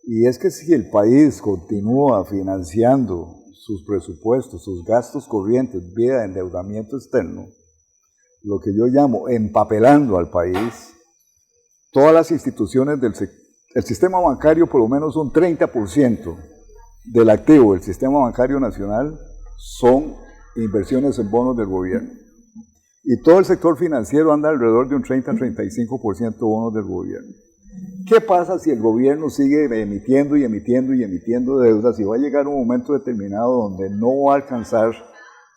Y es que si el país continúa financiando sus presupuestos, sus gastos corrientes vía endeudamiento externo, lo que yo llamo empapelando al país, todas las instituciones el sistema bancario, por lo menos un 30% del activo del sistema bancario nacional son inversiones en bonos del gobierno. Y todo el sector financiero anda alrededor de un 30-35% bonos del gobierno. ¿Qué pasa si el gobierno sigue emitiendo deudas y va a llegar un momento determinado donde no va a alcanzar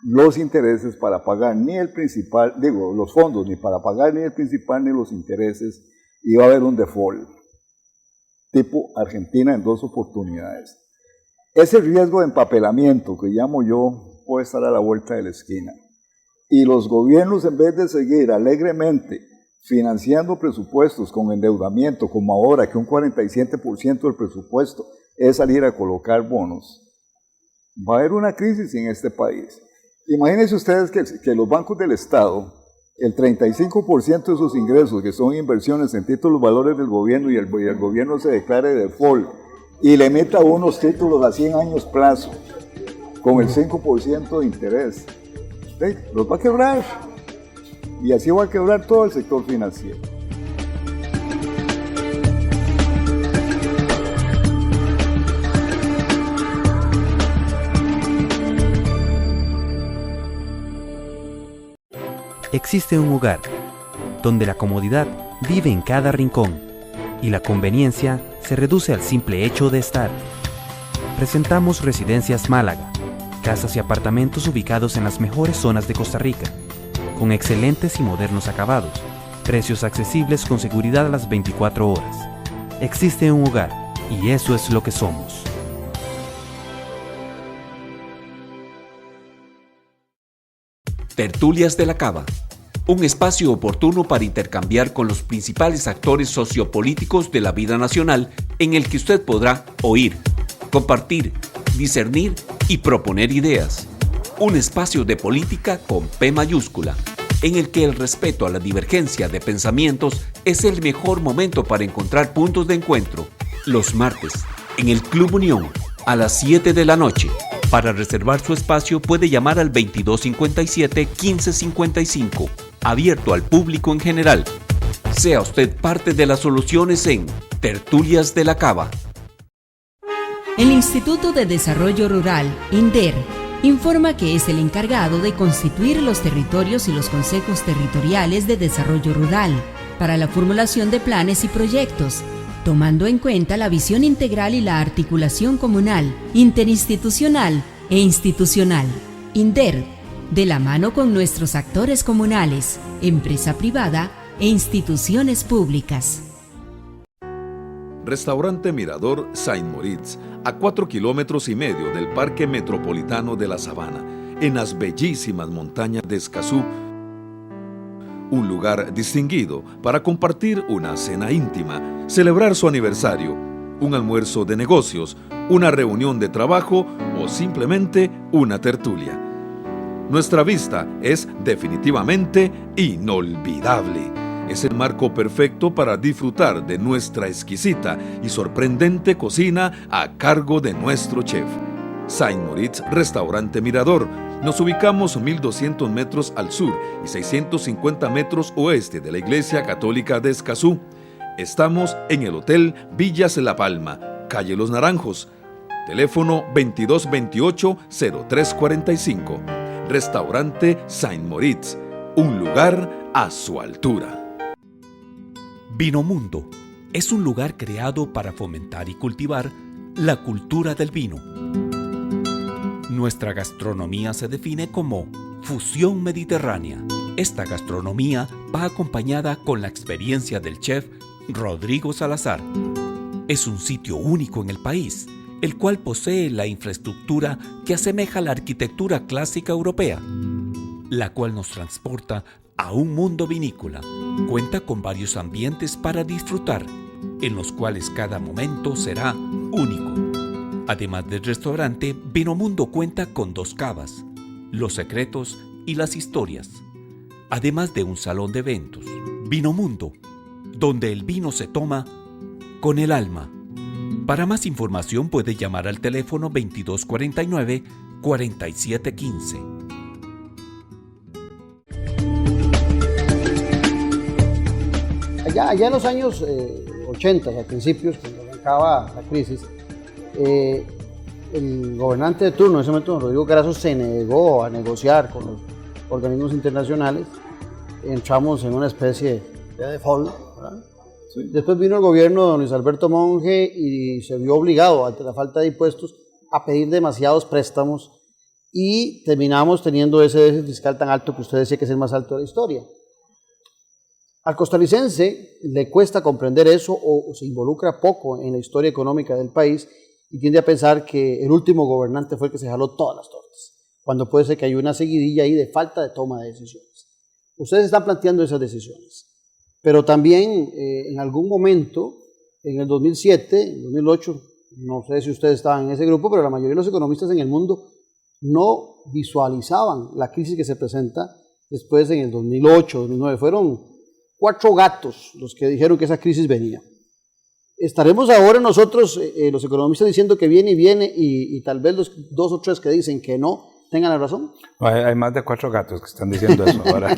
los intereses para pagar ni el principal, los fondos, ni para pagar ni el principal ni los intereses, y va a haber un default? tipo Argentina en 2 oportunidades. Ese riesgo de empapelamiento que llamo yo puede estar a la vuelta de la esquina. Y los gobiernos, en vez de seguir alegremente financiando presupuestos con endeudamiento, como ahora que un 47% del presupuesto es salir a colocar bonos, va a haber una crisis en este país. Imagínense ustedes que los bancos del Estado, el 35% de sus ingresos, que son inversiones en títulos valores del gobierno, y el gobierno se declare default y le meta unos títulos a 100 años plazo con el 5% de interés, los va a quebrar. Y así va a quebrar todo el sector financiero. Existe un hogar donde la comodidad vive en cada rincón y la conveniencia se reduce al simple hecho de estar. Presentamos Residencias Málaga, casas y apartamentos ubicados en las mejores zonas de Costa Rica, con excelentes y modernos acabados, precios accesibles con seguridad a las 24 horas. Existe un hogar y eso es lo que somos. Tertulias de la Cava, un espacio oportuno para intercambiar con los principales actores sociopolíticos de la vida nacional, en el que usted podrá oír, compartir, discernir y proponer ideas. Un espacio de política con P mayúscula, en el que el respeto a la divergencia de pensamientos es el mejor momento para encontrar puntos de encuentro. Los martes, en el Club Unión, a las 7 de la noche. Para reservar su espacio puede llamar al 2257-1555, abierto al público en general. Sea usted parte de las soluciones en Tertulias de la Cava. El Instituto de Desarrollo Rural, INDER, informa que es el encargado de constituir los territorios y los consejos territoriales de desarrollo rural para la formulación de planes y proyectos, tomando en cuenta la visión integral y la articulación comunal, interinstitucional e institucional. INDER, de la mano con nuestros actores comunales, empresa privada e instituciones públicas. Restaurante Mirador Saint Moritz, a 4,5 kilómetros del Parque Metropolitano de la Sabana, en las bellísimas montañas de Escazú. Un lugar distinguido para compartir una cena íntima, celebrar su aniversario, un almuerzo de negocios, una reunión de trabajo o simplemente una tertulia. Nuestra vista es definitivamente inolvidable. Es el marco perfecto para disfrutar de nuestra exquisita y sorprendente cocina a cargo de nuestro chef. Saint Moritz Restaurante Mirador. Nos ubicamos 1,200 metros al sur y 650 metros oeste de la Iglesia Católica de Escazú. Estamos en el Hotel Villas La Palma, calle Los Naranjos. Teléfono 2228-0345. Restaurante Saint Moritz. Un lugar a su altura. Vinomundo es un lugar creado para fomentar y cultivar la cultura del vino. Nuestra gastronomía se define como fusión mediterránea. Esta gastronomía va acompañada con la experiencia del chef Rodrigo Salazar. Es un sitio único en el país, el cual posee la infraestructura que asemeja a la arquitectura clásica europea, la cual nos transporta a un mundo vinícola. Cuenta con varios ambientes para disfrutar, en los cuales cada momento será único. Además del restaurante, Vinomundo cuenta con 2 cavas, Los Secretos y Las Historias, además de un salón de eventos. Vinomundo, donde el vino se toma con el alma. Para más información puede llamar al teléfono 2249-4715. Allá en los años 80, a principios, cuando arrancaba la crisis, el gobernante de turno, en ese momento, don Rodrigo Carazo, se negó a negociar con los organismos internacionales. Entramos en una especie de default, ¿verdad? Sí. Después vino el gobierno de don Luis Alberto Monge y se vio obligado, ante la falta de impuestos, a pedir demasiados préstamos y terminamos teniendo ese déficit fiscal tan alto que usted decía que es el más alto de la historia. Al costarricense le cuesta comprender eso o se involucra poco en la historia económica del país y tiende a pensar que el último gobernante fue el que se jaló todas las tortas, cuando puede ser que hay una seguidilla ahí de falta de toma de decisiones. Ustedes están planteando esas decisiones, pero también en algún momento, en el 2007, en el 2008, no sé si ustedes estaban en ese grupo, pero la mayoría de los economistas en el mundo no visualizaban la crisis que se presenta después en el 2008, 2009. Fueron 4 gatos los que dijeron que esa crisis venía. Estaremos ahora nosotros, los economistas, diciendo que viene y viene y tal vez los 2 o 3 que dicen que no tengan la razón. Hay más de 4 gatos que están diciendo eso ahora.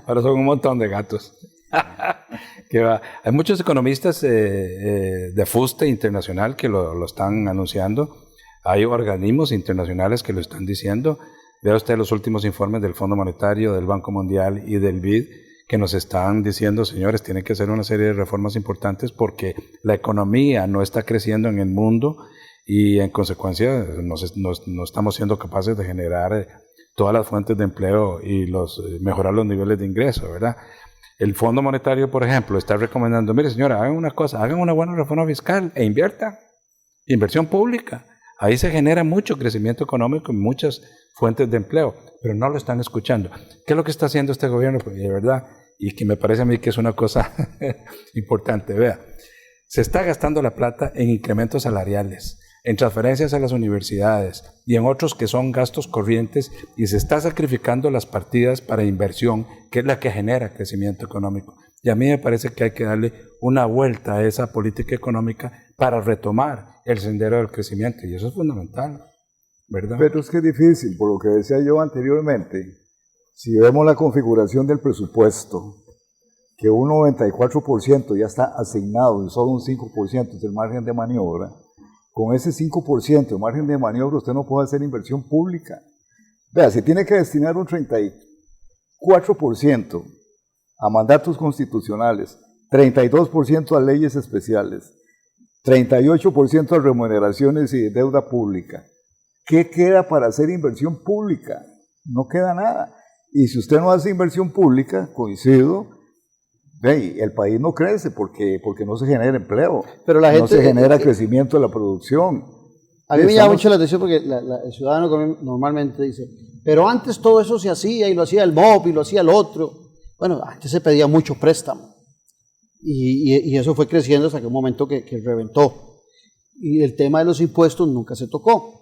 Ahora son un montón de gatos. Hay muchos economistas de fuste internacional que lo están anunciando. Hay organismos internacionales que lo están diciendo. Vea usted los últimos informes del Fondo Monetario, del Banco Mundial y del BID, que nos están diciendo, señores, tienen que hacer una serie de reformas importantes porque la economía no está creciendo en el mundo y en consecuencia no estamos siendo capaces de generar todas las fuentes de empleo y mejorar los niveles de ingreso, ¿verdad? El Fondo Monetario, por ejemplo, está recomendando, mire señora, hagan una cosa, hagan una buena reforma fiscal e inviertan, inversión pública. Ahí se genera mucho crecimiento económico y muchas fuentes de empleo, pero no lo están escuchando. ¿Qué es lo que está haciendo este gobierno? Pues de verdad, y que me parece a mí que es una cosa importante, vea, se está gastando la plata en incrementos salariales, en transferencias a las universidades y en otros que son gastos corrientes y se está sacrificando las partidas para inversión, que es la que genera crecimiento económico. Y a mí me parece que hay que darle una vuelta a esa política económica para retomar el sendero del crecimiento y eso es fundamental, ¿verdad? Pero es que es difícil, por lo que decía yo anteriormente, si vemos la configuración del presupuesto, que un 94% ya está asignado y solo un 5% es el margen de maniobra, con ese 5% de margen de maniobra usted no puede hacer inversión pública. Vea, se tiene que destinar un 34% a mandatos constitucionales, 32% a leyes especiales, 38% a remuneraciones y deuda pública. ¿Qué queda para hacer inversión pública? No queda nada. Y si usted no hace inversión pública, coincido, el país no crece porque no se genera empleo, pero la gente, no se genera crecimiento de la producción. A mí me llama mucho la atención porque el ciudadano normalmente dice, pero antes todo eso se hacía y lo hacía el MOP y lo hacía el otro. Bueno, antes se pedía mucho préstamo y eso fue creciendo hasta que un momento que reventó. Y el tema de los impuestos nunca se tocó.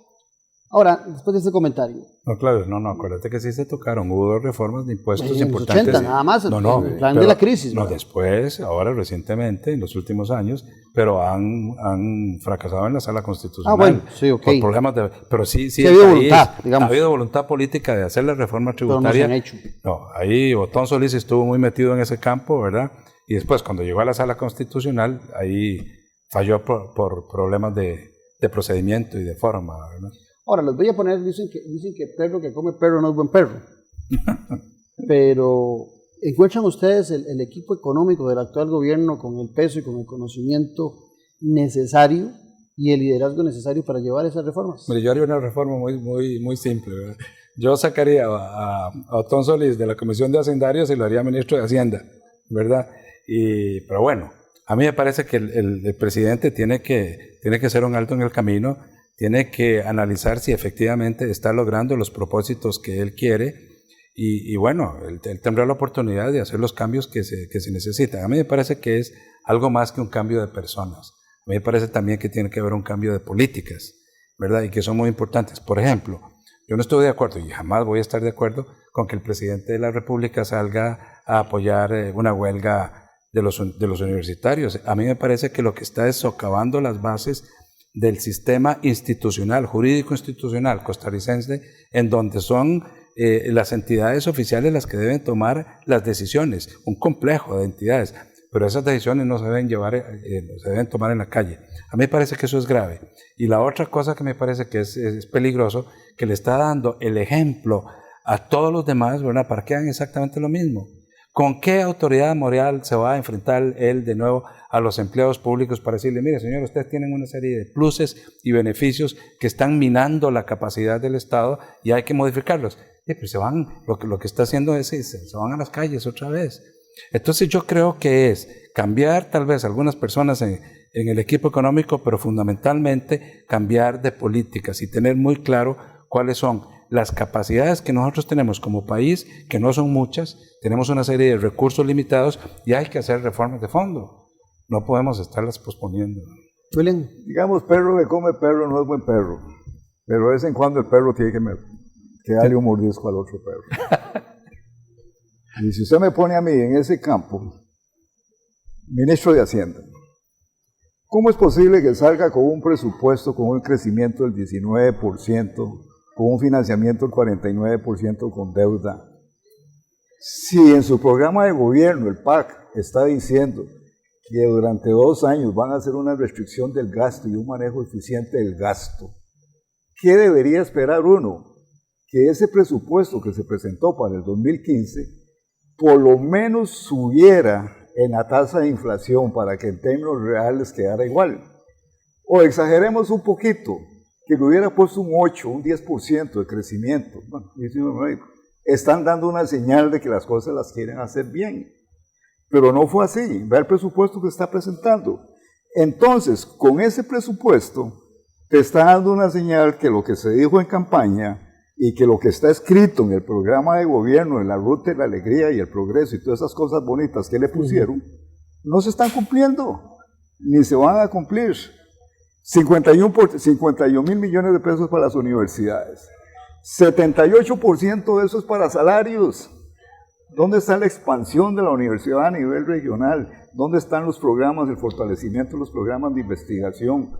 Ahora, después de este comentario. No, claro, acuérdate que sí se tocaron, hubo 2 reformas de impuestos importantes. 80, nada más, el plan de la crisis. No, después, ahora recientemente, en los últimos años, pero han fracasado en la sala constitucional. Bueno, sí, ok. Por problemas pero sí ha habido voluntad, digamos. Ha habido voluntad política de hacer la reforma tributaria. Pero no se han hecho. No, ahí Otón Solís estuvo muy metido en ese campo, ¿verdad? Y después, cuando llegó a la sala constitucional, ahí falló por problemas de procedimiento y de forma, ¿verdad? Ahora, les voy a poner, dicen que perro que come perro no es buen perro. Pero, ¿encuentran ustedes el equipo económico del actual gobierno con el peso y con el conocimiento necesario y el liderazgo necesario para llevar esas reformas? Yo haría una reforma muy simple, ¿verdad? Yo sacaría a Otón Solís de la Comisión de Hacendarios y lo haría ministro de Hacienda, ¿verdad? Pero bueno, a mí me parece que el presidente tiene que hacer un alto en el camino. Tiene que analizar si efectivamente está logrando los propósitos que él quiere y bueno, él tendrá la oportunidad de hacer los cambios que se necesitan. A mí me parece que es algo más que un cambio de personas. A mí me parece también que tiene que haber un cambio de políticas, ¿verdad? Y que son muy importantes. Por ejemplo, yo no estoy de acuerdo y jamás voy a estar de acuerdo con que el presidente de la República salga a apoyar una huelga de los universitarios. A mí me parece que lo que está es socavando las bases del sistema institucional, jurídico institucional costarricense, en donde son las entidades oficiales las que deben tomar las decisiones, un complejo de entidades, pero esas decisiones no se deben se deben tomar en la calle. A mí me parece que eso es grave. Y la otra cosa que me parece que es peligroso, que le está dando el ejemplo a todos los demás, ¿verdad?, para que hagan exactamente lo mismo. ¿Con qué autoridad moral se va a enfrentar él de nuevo a los empleados públicos para decirle, mire señor, ustedes tienen una serie de pluses y beneficios que están minando la capacidad del Estado y hay que modificarlos? Pero se van, lo que está haciendo es, se van a las calles otra vez. Entonces yo creo que es cambiar tal vez algunas personas en el equipo económico, pero fundamentalmente cambiar de políticas y tener muy claro cuáles son las capacidades que nosotros tenemos como país, que no son muchas, tenemos una serie de recursos limitados y hay que hacer reformas de fondo. No podemos estarlas posponiendo. William. Digamos, perro que come perro no es buen perro, pero de vez en cuando el perro tiene que darle un mordisco al otro perro. Y si usted me pone a mí en ese campo, ministro de Hacienda, ¿cómo es posible que salga con un presupuesto con un crecimiento del 19%, con un financiamiento del 49% con deuda? Si en su programa de gobierno, el PAC, está diciendo que durante 2 años van a hacer una restricción del gasto y un manejo eficiente del gasto, ¿qué debería esperar uno? Que ese presupuesto que se presentó para el 2015 por lo menos subiera en la tasa de inflación para que en términos reales quedara igual. O exageremos un poquito, que le hubiera puesto un 8, un 10% de crecimiento. Bueno, están dando una señal de que las cosas las quieren hacer bien. Pero no fue así. Vea el presupuesto que está presentando. Entonces, con ese presupuesto, te está dando una señal que lo que se dijo en campaña y que lo que está escrito en el programa de gobierno, en la ruta de la alegría y el progreso y todas esas cosas bonitas que le pusieron, no se están cumpliendo, ni se van a cumplir. 51 mil millones de pesos para las universidades, 78% de eso es para salarios. ¿Dónde está la expansión de la universidad a nivel regional? ¿Dónde están los programas, el fortalecimiento de los programas de investigación?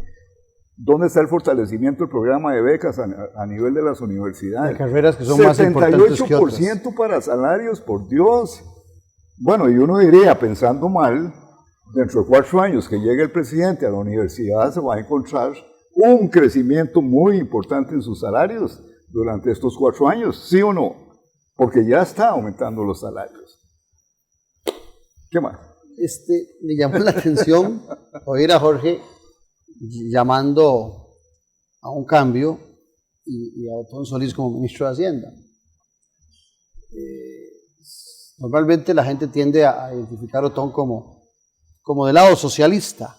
¿Dónde está el fortalecimiento del programa de becas a nivel de las universidades? De carreras que son más importantes que otras. 78% para salarios, por Dios. Bueno, y uno diría, pensando mal, dentro de 4 años que llegue el presidente a la universidad se va a encontrar un crecimiento muy importante en sus salarios durante estos 4 años, ¿sí o no? Porque ya está aumentando los salarios. ¿Qué más? Me llamó la atención oír a Jorge llamando a un cambio y a Otón Solís como ministro de Hacienda. Normalmente la gente tiende a identificar a Otón como del lado socialista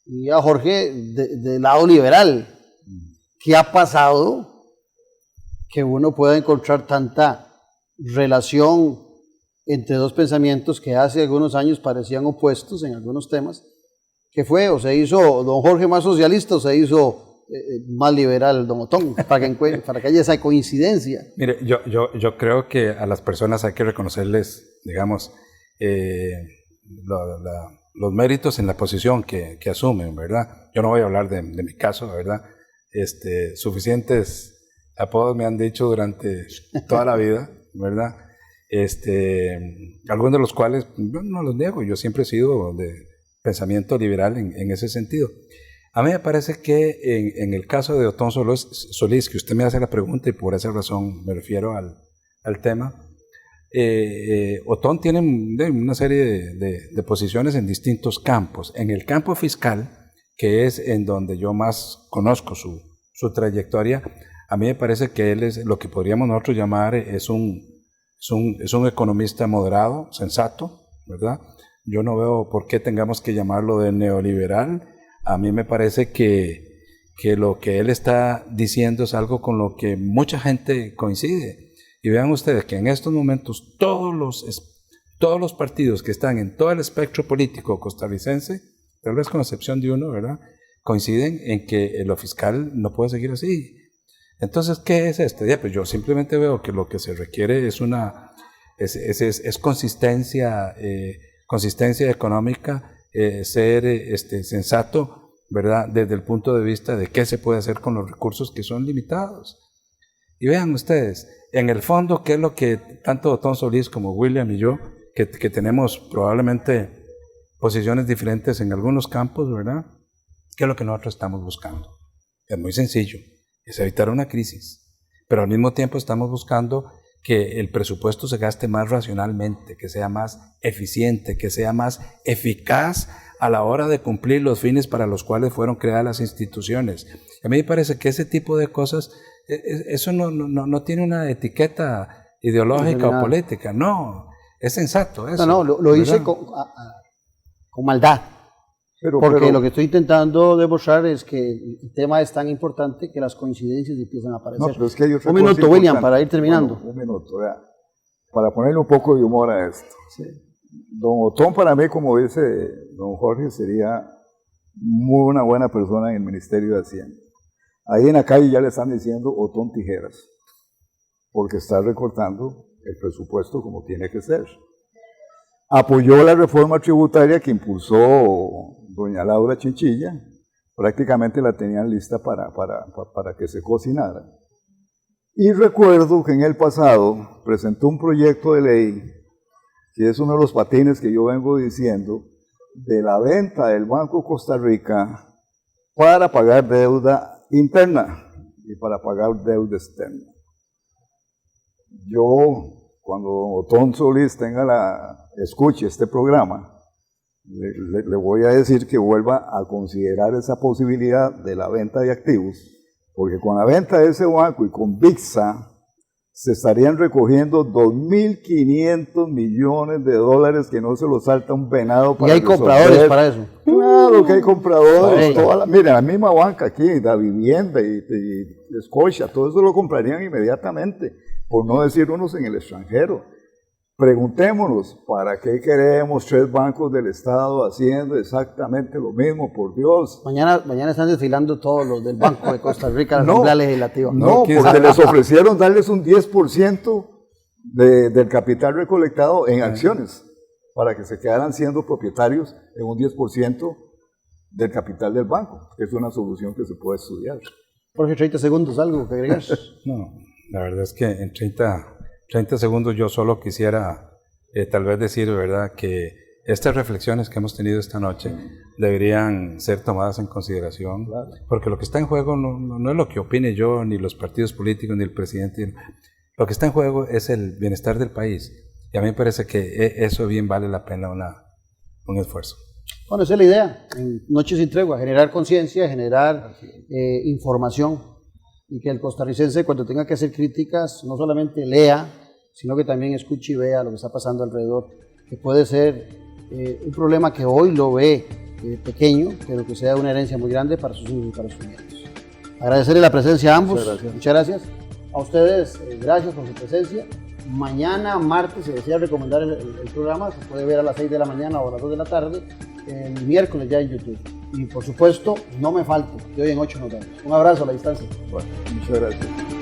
y a Jorge del lado liberal. ¿Qué ha pasado que uno pueda encontrar tanta relación entre dos pensamientos que hace algunos años parecían opuestos en algunos temas? ¿Qué fue? ¿O se hizo don Jorge más socialista o se hizo más liberal don Otón? Para que haya esa coincidencia. Mire, yo creo que a las personas hay que reconocerles, digamos, los méritos en la posición que asumen, ¿verdad? Yo no voy a hablar de mi caso, ¿verdad? Suficientes apodos me han dicho durante toda la vida, ¿verdad? Algunos de los cuales yo no los niego, yo siempre he sido de pensamiento liberal en ese sentido. A mí me parece que en el caso de Otón Solís, que usted me hace la pregunta y por esa razón me refiero al tema, Otón tiene una serie de posiciones en distintos campos. En el campo fiscal, que es en donde yo más conozco su trayectoria, a mí me parece que él es lo que podríamos nosotros llamar es un economista moderado, sensato, ¿verdad? Yo no veo por qué tengamos que llamarlo de neoliberal. A mí me parece que lo que él está diciendo es algo con lo que mucha gente coincide. Y vean ustedes que en estos momentos todos los partidos que están en todo el espectro político costarricense, tal vez con excepción de uno, ¿verdad?, coinciden en que lo fiscal no puede seguir así. Entonces, ¿qué es esto? Ya, pues yo simplemente veo que lo que se requiere es consistencia, consistencia económica, ser sensato, ¿verdad?, desde el punto de vista de qué se puede hacer con los recursos que son limitados. Y vean ustedes, en el fondo, ¿qué es lo que tanto Otón Solís como William y yo, que tenemos probablemente posiciones diferentes en algunos campos, ¿verdad?, ¿qué es lo que nosotros estamos buscando? Es muy sencillo, es evitar una crisis, pero al mismo tiempo estamos buscando que el presupuesto se gaste más racionalmente, que sea más eficiente, que sea más eficaz a la hora de cumplir los fines para los cuales fueron creadas las instituciones. A mí me parece que ese tipo de cosas, eso no tiene una etiqueta ideológica o política, no. Es sensato eso. No, lo hice con maldad. Porque lo que estoy intentando demostrar es que el tema es tan importante que las coincidencias empiezan a aparecer. No, pero es que hay otra un minuto, William, para ir terminando. Bueno, un minuto, vea. Para ponerle un poco de humor a esto. Sí. Don Otón, para mí, como dice don Jorge, sería una buena persona en el Ministerio de Hacienda. Ahí en la calle ya le están diciendo Otón Tijeras, porque está recortando el presupuesto como tiene que ser. Apoyó la reforma tributaria que impulsó doña Laura Chinchilla, prácticamente la tenían lista para que se cocinara. Y recuerdo que en el pasado presentó un proyecto de ley, que es uno de los patines que yo vengo diciendo, de la venta del Banco Costa Rica para pagar deuda interna y para pagar deuda externa. Yo, cuando Otón Solís escuche este programa, le voy a decir que vuelva a considerar esa posibilidad de la venta de activos, porque con la venta de ese banco y con VIXA se estarían recogiendo 2.500 millones de dólares que no se los salta un venado para ¿Y hay compradores para eso? Claro que hay compradores. Mira, la misma banca aquí, la vivienda y Scotia, todo eso lo comprarían inmediatamente, por no decir unos en el extranjero. Preguntémonos, ¿para qué queremos 3 bancos del Estado haciendo exactamente lo mismo? Por Dios. Mañana están desfilando todos los del Banco de Costa Rica a la Asamblea Legislativa. No, porque les ofrecieron darles un 10% del capital recolectado en acciones, para que se quedaran siendo propietarios en un 10% del capital del banco, que es una solución que se puede estudiar. Jorge, 30 segundos, ¿algo que agregar? No, la verdad es que en 30 segundos yo solo quisiera tal vez decir, ¿verdad?, que estas reflexiones que hemos tenido esta noche deberían ser tomadas en consideración, claro, porque lo que está en juego no es lo que opine yo, ni los partidos políticos, ni el presidente. Lo que está en juego es el bienestar del país, y a mí me parece que eso bien vale la pena un esfuerzo. Bueno, esa es la idea, en Noches sin Tregua, generar conciencia, generar información, y que el costarricense, cuando tenga que hacer críticas, no solamente lea, sino que también escuche y vea lo que está pasando alrededor, que puede ser un problema que hoy lo ve pequeño, pero que sea una herencia muy grande para sus hijos y para sus nietos. Agradecerle la presencia a ambos. Muchas gracias. A ustedes, gracias por su presencia. Mañana, martes, se desea recomendar el programa, se puede ver a las 6 de la mañana o a las 2 de la tarde, el miércoles ya en YouTube. Y por supuesto, no me falte, que hoy en 8 nos vemos. Un abrazo a la distancia. Bueno, muchas gracias.